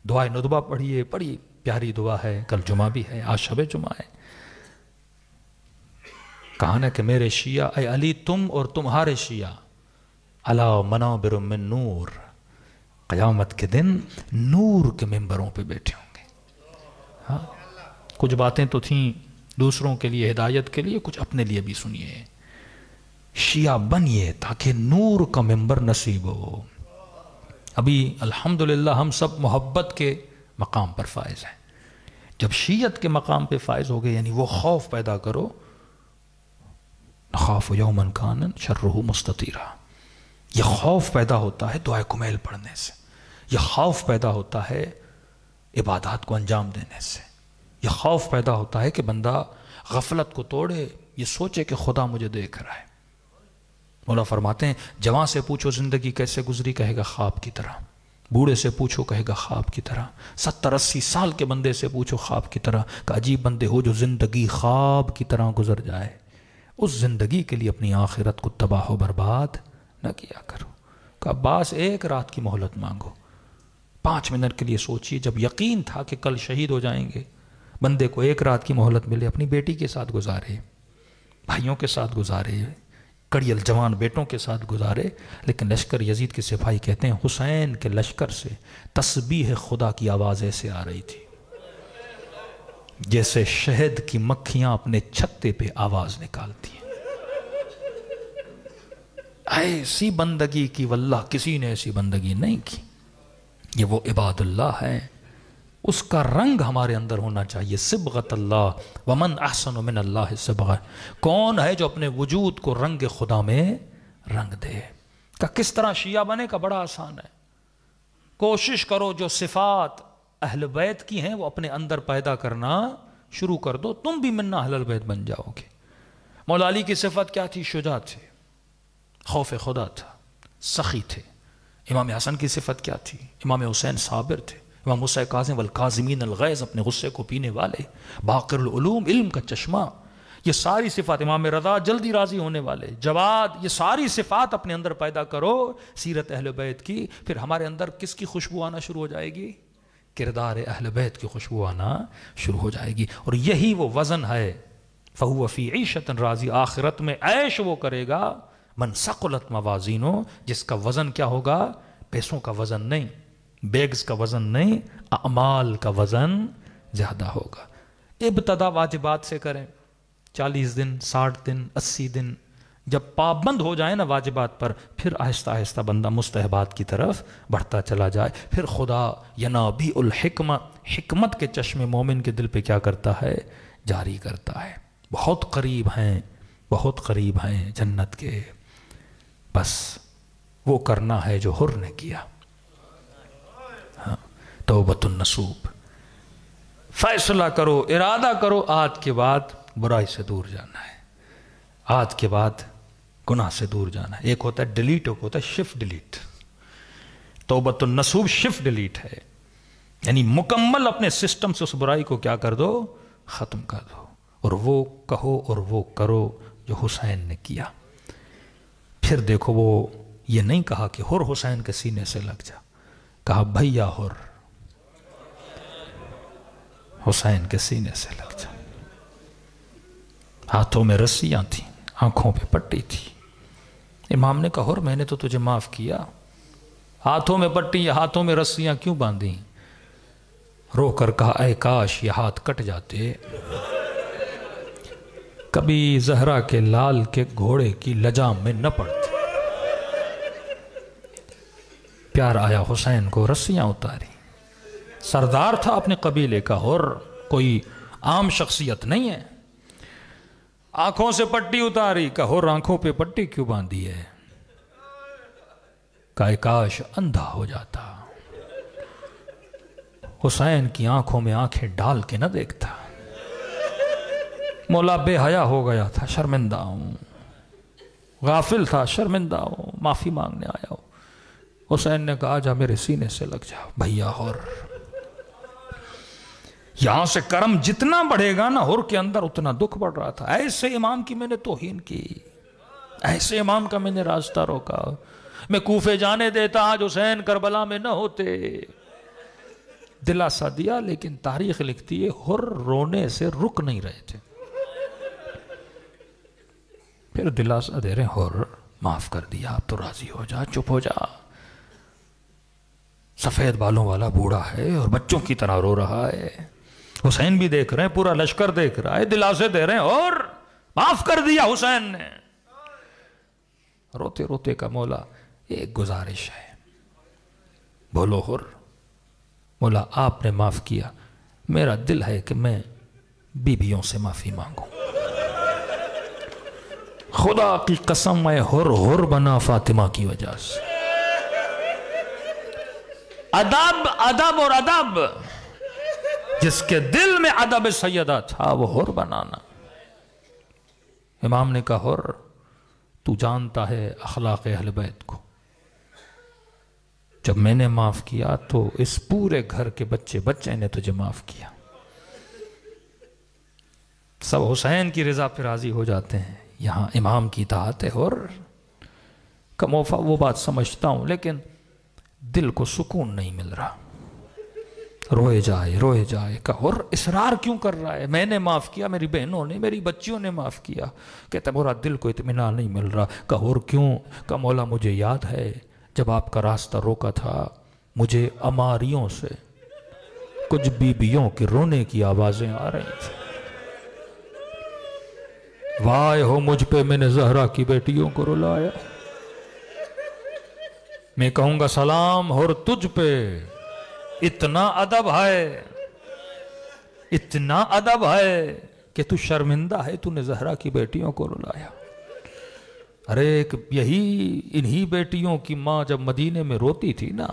دعائے ندبہ پڑھیے، بڑی پیاری دعا ہے. کل جمعہ بھی ہے، آج شب جمعہ ہے. کہا نا کہ میرے شیعہ، اے علی تم اور تمہارے شیعہ علی منابر من نور، قیامت کے دن نور کے ممبروں پہ بیٹھے ہوں گے. ہاں کچھ باتیں تو تھیں دوسروں کے لیے ہدایت کے لیے، کچھ اپنے لیے بھی سنیے. شیعہ بنیے تاکہ نور کا ممبر نصیب ہو. ابھی الحمدللہ ہم سب محبت کے مقام پر فائز ہیں. جب شیعت کے مقام پہ فائز ہو گئے، یعنی وہ خوف پیدا کرو، نخاف یومن کان شرہ مستطیرا، یہ خوف پیدا ہوتا ہے دعائے کمیل پڑھنے سے، یہ خوف پیدا ہوتا ہے عبادات کو انجام دینے سے، یہ خوف پیدا ہوتا ہے کہ بندہ غفلت کو توڑے، یہ سوچے کہ خدا مجھے دیکھ رہا ہے. مولا فرماتے ہیں جوان سے پوچھو زندگی کیسے گزری، کہے گا خواب کی طرح. بوڑھے سے پوچھو، کہے گا خواب کی طرح. 70-80 سال کے بندے سے پوچھو خواب کی طرح. کہ عجیب بندے ہو جو زندگی خواب کی طرح گزر جائے. اس زندگی کے لیے اپنی آخرت کو تباہ و برباد نہ کیا کرو. کہ عباس ایک رات کی مہلت مانگو، 5 منٹ کے لیے سوچیے. جب یقین تھا کہ کل شہید ہو جائیں گے، بندے کو ایک رات کی مہلت ملے، اپنی بیٹی کے ساتھ گزارے، بھائیوں کے ساتھ گزارے، کڑیل جوان بیٹوں کے ساتھ گزارے. لیکن لشکر یزید کے سپاہی کہتے ہیں حسین کے لشکر سے تسبیح خدا کی آواز ایسے آ رہی تھی جیسے شہد کی مکھیاں اپنے چھتے پہ آواز نکالتی ہیں. ایسی بندگی کی واللہ کسی نے ایسی بندگی نہیں کی. یہ وہ عباد اللہ ہے، اس کا رنگ ہمارے اندر ہونا چاہیے. صبغت اللہ ومن احسن من اللہ صبغہ. کون ہے جو اپنے وجود کو رنگ خدا میں رنگ دے؟ کہ کس طرح شیعہ بنے کا بڑا آسان ہے. کوشش کرو جو صفات اہل بیت کی ہیں وہ اپنے اندر پیدا کرنا شروع کر دو، تم بھی منا اہل بیت بن جاؤ گے. مولا علی کی صفت کیا تھی؟ شجاع تھے، خوف خدا تھا، سخی تھے. امام حسن کی صفت کیا تھی؟ امام حسین صابر تھے. امام موسیٰ کاظم والکاظمین الغیظ، اپنے غصے کو پینے والے. باقر العلوم، علم کا چشمہ. یہ ساری صفات. امام رضا، جلدی راضی ہونے والے. جواد، یہ ساری صفات اپنے اندر پیدا کرو سیرت اہل بیت کی. پھر ہمارے اندر کس کی خوشبو آنا شروع ہو جائے گی؟ کردار اہل بیت کی خوشبو آنا شروع ہو جائے گی. اور یہی وہ وزن ہے. فَهُوَ فِي عِيشَةٍ راضی. آخرت میں عیش وہ کرے گا من ثقلت موازینو، جس کا وزن کیا ہوگا؟ پیسوں کا وزن نہیں، بیگز کا وزن نہیں، اعمال کا وزن زیادہ ہوگا. ابتدا واجبات سے کریں، 40 دن، 60 دن، 80 دن. جب پابند ہو جائے نا واجبات پر، پھر آہستہ آہستہ بندہ مستحبات کی طرف بڑھتا چلا جائے. پھر خدا ینابیع الحکمہ، حکمت کے چشمے مومن کے دل پہ کیا کرتا ہے؟ جاری کرتا ہے. بہت قریب ہیں، بہت قریب ہیں جنت کے. بس وہ کرنا ہے جو حر نے کیا. ہاں، توبۃ النصوب. فیصلہ کرو، ارادہ کرو، آج کے بعد برائی سے دور جانا ہے، آج کے بعد گناہ سے دور جانا ہے. ایک ہوتا ہے ڈیلیٹ، ایک ہوتا ہے شفٹ ڈیلیٹ. توبۃ النصوب شفٹ ڈیلیٹ ہے، یعنی مکمل اپنے سسٹم سے اس برائی کو کیا کر دو؟ ختم کر دو. اور وہ کہو اور وہ کرو جو حسین نے کیا. پھر دیکھو وہ یہ نہیں کہا کہ حر حسین کے سینے سے لگ جا، کہا بھیا حر حسین کے سینے سے لگ جا. ہاتھوں میں رسیاں تھیں، آنکھوں پہ پٹی تھی. امام نے کہا حر میں نے تو تجھے معاف کیا، ہاتھوں میں پٹی یا ہاتھوں میں رسیاں کیوں باندھی؟ رو کر کہا اے کاش یہ ہاتھ کٹ جاتے، کبھی زہرا کے لال کے گھوڑے کی لجام میں نہ پڑتے. پیار آیا حسین کو، رسیاں اتاری. سردار تھا اپنے قبیلے کا، اور کوئی عام شخصیت نہیں ہے. آنکھوں سے پٹی اتاری، کہ اور آنکھوں پہ پٹی کیوں باندھی ہے؟ کہ کاش اندھا ہو جاتا، حسین کی آنکھوں میں آنکھیں ڈال کے نہ دیکھتا. مولا بے حیا ہو گیا تھا، شرمندہ ہوں، غافل تھا، شرمندہ ہوں، معافی مانگنے آیا ہوں. حسین نے کہا جا میرے سینے سے لگ جا بھیا حر. یہاں سے کرم جتنا بڑھے گا نا حر کے اندر اتنا دکھ بڑھ رہا تھا. ایسے امام کی میں نے توہین کی، ایسے امام کا میں نے راستہ روکا. میں کوفے جانے دیتا آج حسین کربلا میں نہ ہوتے. دلاسا دیا، لیکن تاریخ لکھتی ہے حر رونے سے رک نہیں رہے تھے. پھر دلاسا دے رہے حر معاف کر دیا، اب تو راضی ہو جا، چپ ہو جا. سفید بالوں والا بوڑھا ہے اور بچوں کی طرح رو رہا ہے. حسین بھی دیکھ رہے ہیں, پورا لشکر دیکھ رہا ہے, دلاسے دے رہے ہیں اور معاف کر دیا حسین نے. روتے روتے کا مولا ایک گزارش ہے, بولو حر, مولا آپ نے معاف کیا, میرا دل ہے کہ میں بیویوں سے معافی مانگوں. خدا کی قسم میں حر بنا فاطمہ کی وجہ سے. ادب ادب اور ادب, جس کے دل میں ادب سیدہ تھا وہ حر بنانا. امام نے کہا حر, تو جانتا ہے اخلاق اہل بیت کو, جب میں نے معاف کیا تو اس پورے گھر کے بچے نے تجھے معاف کیا. سب حسین کی رضا پہ راضی ہو جاتے ہیں, یہاں امام کی اطاعت ہے. حر کا موفع وہ بات سمجھتا ہوں, لیکن دل کو سکون نہیں مل رہا, روئے جائے. کہ حر اصرار کیوں کر رہا ہے؟ میں نے معاف کیا, میری بہنوں نے, میری بچیوں نے معاف کیا. کہتا ہے میرا دل کو اطمینان نہیں مل رہا. کہ حر کیوں؟ کہ مولا مجھے یاد ہے جب آپ کا راستہ روکا تھا, مجھے اماریوں سے کچھ بیویوں کے رونے کی آوازیں آ رہی تھیں. وائے ہو مجھ پہ, میں نے زہرا کی بیٹیوں کو رلایا. میں کہوں گا سلام حر تجھ پہ, اتنا ادب ہے کہ تو شرمندہ ہے, تو نے زہرا کی بیٹیوں کو رلایا. ارے انہی بیٹیوں کی ماں جب مدینے میں روتی تھی نا,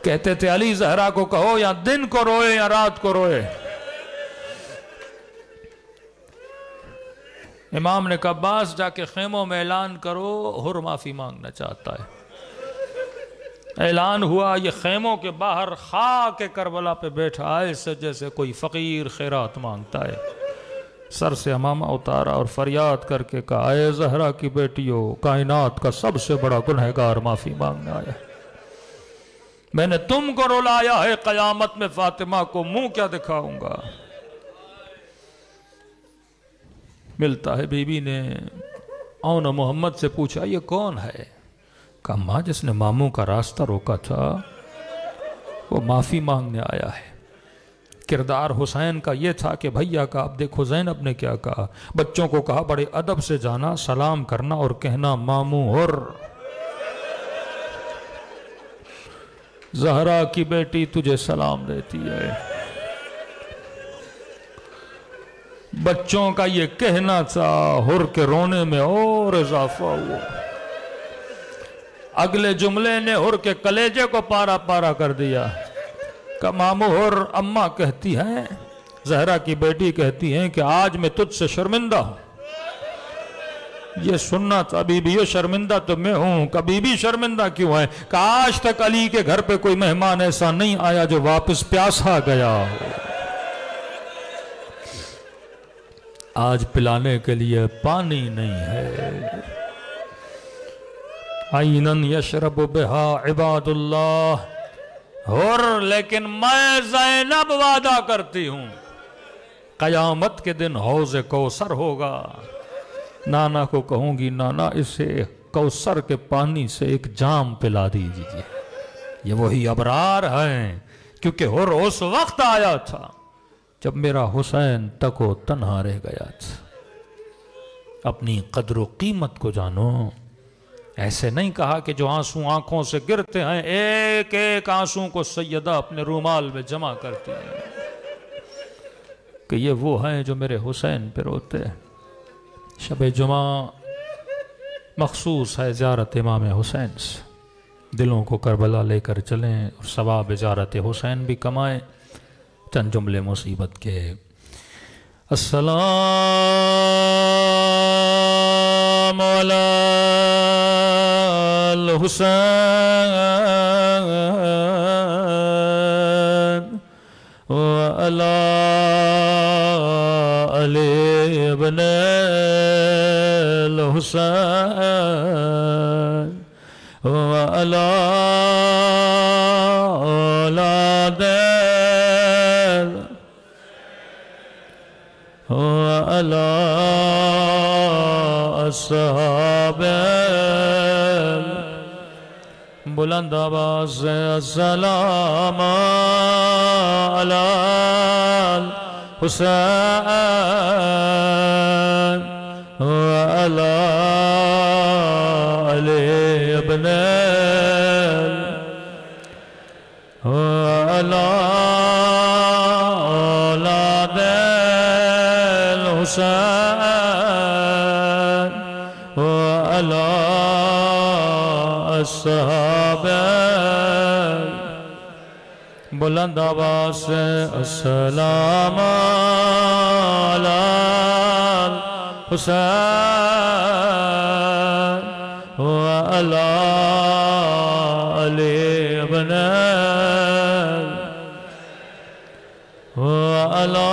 کہتے تھے علی زہرا کو کہو یا دن کو روئے یا رات کو روئے. امام نے کہا باس جا کے خیموں میں اعلان کرو حر معافی مانگنا چاہتا ہے. اعلان ہوا, یہ خیموں کے باہر خاک کربلا پہ بیٹھا, ایسے جیسے کوئی فقیر خیرات مانگتا ہے. سر سے امامہ اتارا اور فریاد کر کے کہا, اے زہرا کی بیٹیوں, کائنات کا سب سے بڑا گنہگار معافی مانگنے آیا ہے. میں نے تم کو رلایا ہے, قیامت میں فاطمہ کو منہ کیا دکھاؤں گا. ملتا ہے, بی بی نے اون محمد سے پوچھا یہ کون ہے؟ کہا ماں جس نے ماموں کا راستہ روکا تھا وہ معافی مانگنے آیا ہے. کردار حسین کا یہ تھا کہ بھیا کا, اب دیکھو زینب نے کیا کہا, بچوں کو کہا بڑے ادب سے جانا, سلام کرنا اور کہنا ماموں حر. زہرا کی بیٹی تجھے سلام دیتی ہے. بچوں کا یہ کہنا تھا, حر کے رونے میں اور اضافہ ہوا. اگلے جملے نے حر کے کلیجے کو پارا پارا کر دیا. کہ مامو حر, اماں کہتی ہیں, زہرا کی بیٹی کہتی ہیں کہ آج میں تجھ سے شرمندہ ہوں. یہ سننا تھا, بی بی یہ شرمندہ تو میں ہوں. کبھی بھی شرمندہ کیوں ہے؟ کہ آج تک علی کے گھر پہ کوئی مہمان ایسا نہیں آیا جو واپس پیاسا گیا ہو. آج پلانے کے لیے پانی نہیں ہے. عینن یشرب بہا عباد اللہ. حر لیکن میں زینب وعدہ کرتی ہوں, قیامت کے دن حوض کوثر ہوگا. نانا کو کہوں گی نانا اسے کوثر کے پانی سے ایک جام پلا دیجیے. یہ وہی ابرار ہیں, کیونکہ حر اس وقت آیا تھا جب میرا حسین تک و تنہا رہ گیا تھا. اپنی قدر و قیمت کو جانو. ایسے نہیں کہا کہ جو آنسو آنکھوں سے گرتے ہیں, ایک ایک آنسو کو سیدہ اپنے رومال میں جمع کرتی ہیں, کہ یہ وہ ہیں جو میرے حسین پہ روتے ہیں. شب جمعہ مخصوص ہے زیارت امام حسین سے. دلوں کو کربلا لے کر چلیں اور ثواب زیارت حسین بھی کمائیں. چند جملے مصیبت کے. السلام علی الحسین وعلی علی ابن الحسین وعلی اولاد وعلی اصحاب. بلند بلند آواز سے السلام علی الحسین وعلی علی ابن وعلی اولاد الحسین وعلی الصحابہ بلند آواز سے السلام علی الحسین وعلی علی ابن وعلی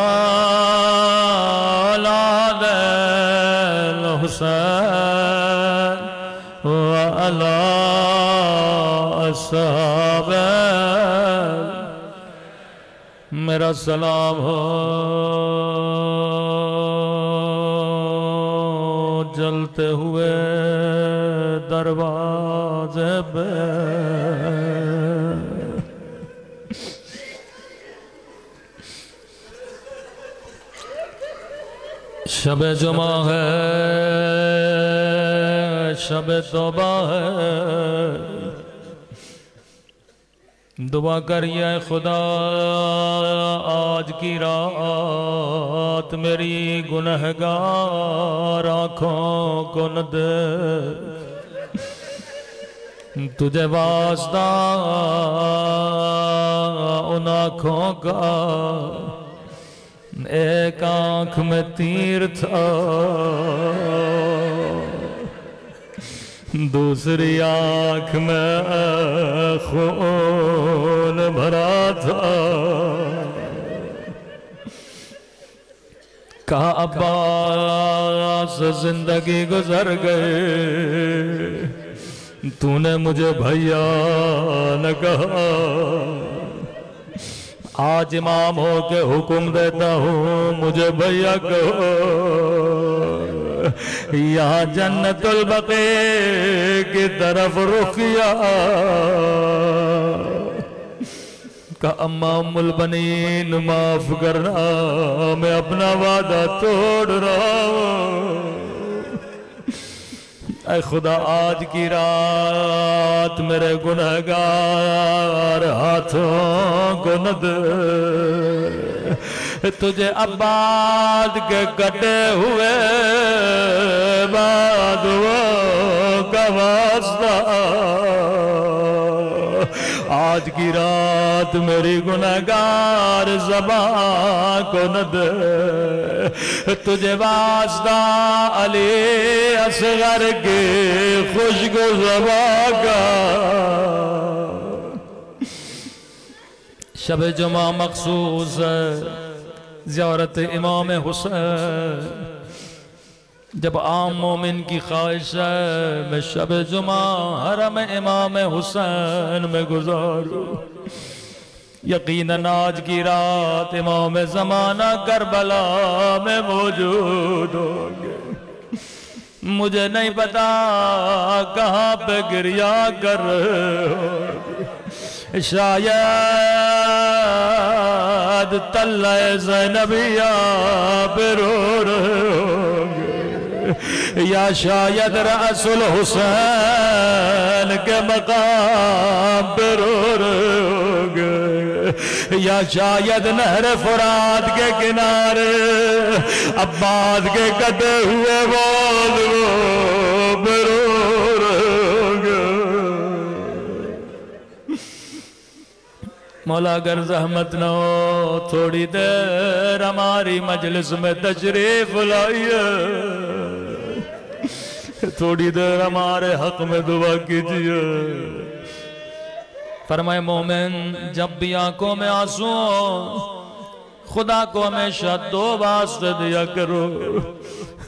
اولاد الحسین وعلی الصحابہ میرا سلام ہو جلتے ہوئے دروازے پہ شب جمعہ ہے شب توبہ ہے دعا کریے خدا آج کی رات میری گنہگار آنکھوں کو نہ دے تجھے واسطہ ان آنکھوں کا ایک آنکھ میں تیر تھا دوسری آنکھ میں خون بھرا تھا کہا عباس زندگی گزر گئے تو نے مجھے بھیا نہ کہا آج امام ہو کے حکم دیتا ہوں مجھے بھیا کہو یہاں جنت البقیع کی طرف رخ کیا کہ اما ام البنین معاف کرنا میں اپنا وعدہ توڑ رہا ہوں اے خدا آج کی رات میرے گنہگار ہاتھوں کو نہ دے تجھے عباد کے کٹے ہوئے بادوں کا واسطہ آج کی رات میری گنہگار زبان کو نہ دے تجھے واسطہ علی اصغر کے خوشگو زبان کا شب جمعہ مخصوص ہے زیارت امام حسین جب عام مومن کی خواہش ہے میں شب جمعہ حرم امام حسین میں گزاروں یقیناً آج کی رات امام زمانہ کربلا میں موجود ہوں گے مجھے نہیں پتا کہاں پہ گریہ کر رہے ہوں شاید تلہ زینبیہ پہ رو رہے ہوں گے یا شاید رأس الحسین کے مقام پہ رو رہے ہوں گے یا شاید نہر فرات کے کنارے عباد کے کٹے ہوئے بولو پہ رو رہے ہوں گے مولا اگر زحمت نہ ہو تھوڑی دیر ہماری مجلس میں تشریف لائیے تھوڑی دیر ہمارے حق میں دعا کیجئے فرمائے مومن جب بھی آنکھوں میں آنسو خدا کو ہمیشہ دو واسطے دیا کرو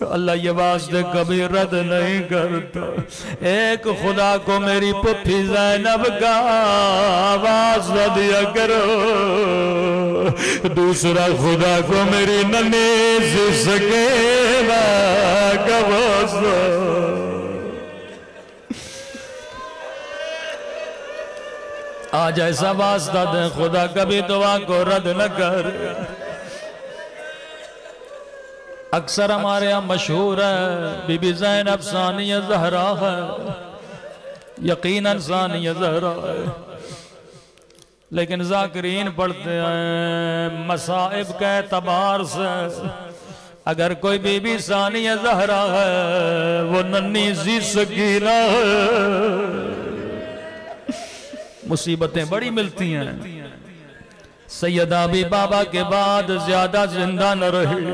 اللہ یہ واسطے کبھی رد نہیں کرتا ایک خدا کو میری پپھی زینب کا واسطہ دیا کرو دوسرا خدا کو میری ننی سی سکینہ کا واسطہ آج ایسا واسطہ دے خدا کبھی دعا کو رد نہ کر۔ اکثر ہمارے یہاں مشہور ہے بی بی زینب ثانیہ زہرا ہے، یقیناً ثانیہ زہرا ہے، لیکن ذاکرین پڑھتے ہیں مصائب کے اعتبار سے اگر کوئی بی بی ثانیہ زہرا ہے وہ ننھی سی سکینہ ہے۔ مصیبتیں بڑی ملتی ہیں۔ سیدہ بھی بابا کے بعد زیادہ زندہ نہ رہی،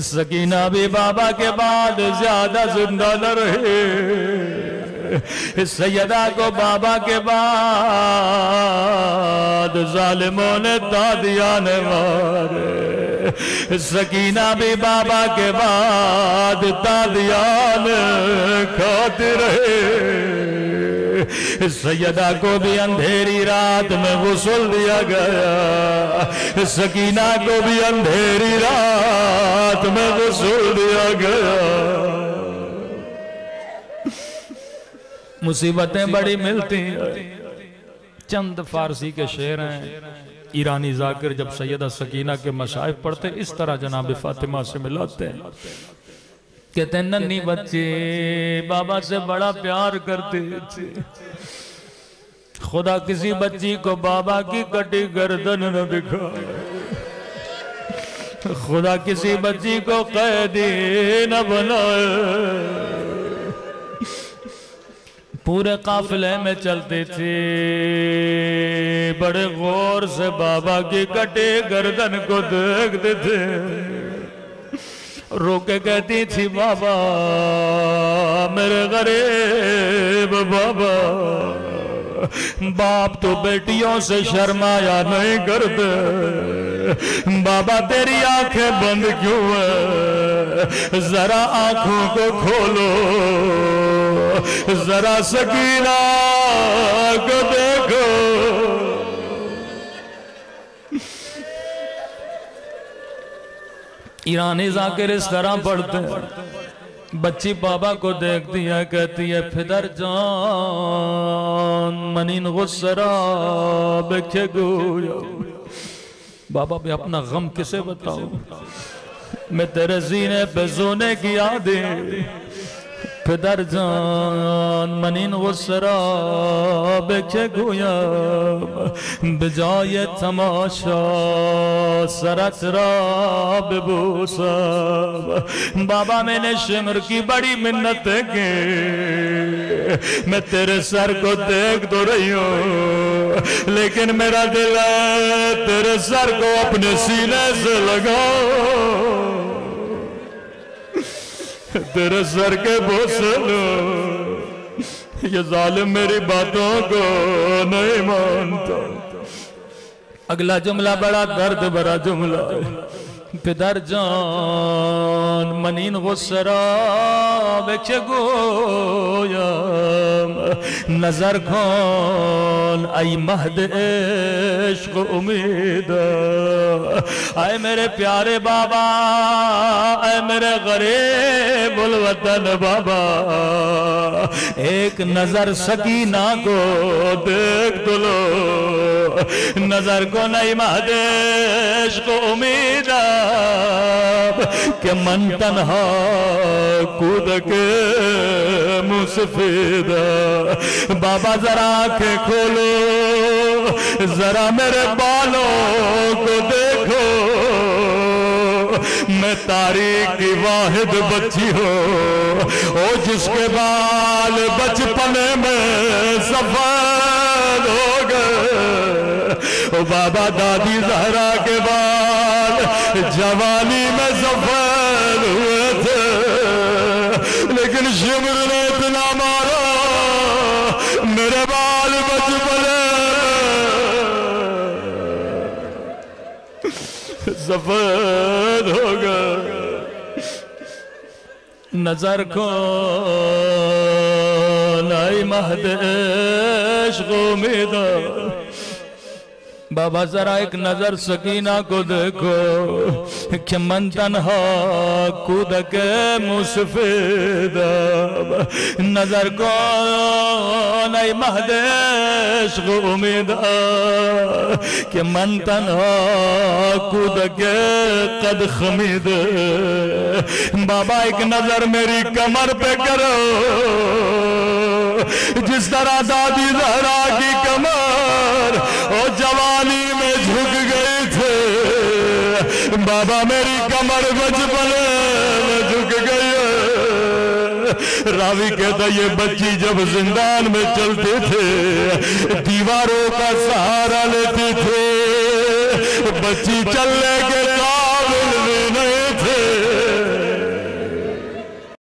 سکینہ بھی بابا کے بعد زیادہ زندہ نہ رہی۔ سیدہ کو بابا کے بعد ظالموں نے تادیان مارے، سکینہ بھی بابا کے بعد تادیان کھاتے رہے۔ سیدہ کو بھی اندھیری رات میں غسل دیا گیا، سکینہ کو بھی اندھیری رات میں غسل دیا گیا۔ مصیبتیں بڑی ملتی ہیں۔ چند فارسی کے شعر ہیں، ایرانی ذاکر جب سیدہ سکینہ کے مصائب پڑھتے اس طرح جناب فاطمہ سے ملاتے ہیں، کہتے ہیں ننھی بچے بابا سے بڑا پیار کرتے تھے، خدا کسی بچی کو بابا کی کٹی گردن نہ دکھائے، خدا کسی بچی کو قیدی نہ بنائے۔ پورے قافلے میں چلتے تھے، بڑے غور سے بابا کی کٹی گردن کو دیکھتے تھے، رو کے کہتی تھی بابا میرے غریب بابا، باپ تو بیٹیوں سے شرمایا نہیں کرتے، بابا تیری آنکھیں بند کیوں ہے، ذرا آنکھوں کو کھولو، ذرا سکینہ کو دیکھو۔ ایرانی ذاکر اس طرح پڑھتے ہیں، بچی بابا کو دیکھتی ہے کہتی ہے پدر جان منین غسرا بکھے گویا، بابا بھی اپنا غم کسے بتاؤں، میں تیرے زینے پہ زونے کی یادیں، پدر جان منین غسرا بکھے گویا، بجائے تماشا سرت را ببوسا، بابا میں نے شمر کی بڑی منتیں کی، میں تیرے سر کو دیکھ تو رہی ہوں، لیکن میرا دل ہے تیرے سر کو اپنے سینے سے لگاؤ، تیرے سر کے بوسے لو، یہ ظالم میری باتوں کو نہیں مانتا۔ اگلا جملہ بڑا درد بھرا جملہ ہے، پدر جان منین غسرا بچے گویا، نظر کھول ای مہد عشق امید، اے میرے پیارے بابا، اے میرے غریب الوطن بابا، ایک نظر سکینہ کو دیکھ تو لو، نظر کو نئی مہد عشق امید، کہ من تنہا کود کے مسفید، بابا ذرا آنکھیں کھولو، ذرا میرے بالوں کو دیکھو، میں تاریخ کی واحد بچی ہوں، او جس کے بال بچپنے میں سفید ہو گئے، او بابا دادی زہرا کے بال جوانی میں سفید ہوئے تھے، لیکن شمر نے اتنا مارا میرے بال بچپنے سفید ہو گئے۔ نظر کو نئی مہد عشق امید، بابا ذرا ایک نظر سکینہ کو دیکھو کہ من تنہا کودک مسفید نظر کو نئی مہد عشق امید کہ من تنہا کودک قد خمید بابا ایک نظر میری کمر پہ کرو جس طرح دادی زہرا کی کمر اور جوانی میں جھک گئی تھے بابا میری کمر بچپن میں جھک گئی ہے راوی کہتا یہ بچی جب زندان میں چلتے تھے دیواروں کا سہارا لیتے تھے بچی چلنے کے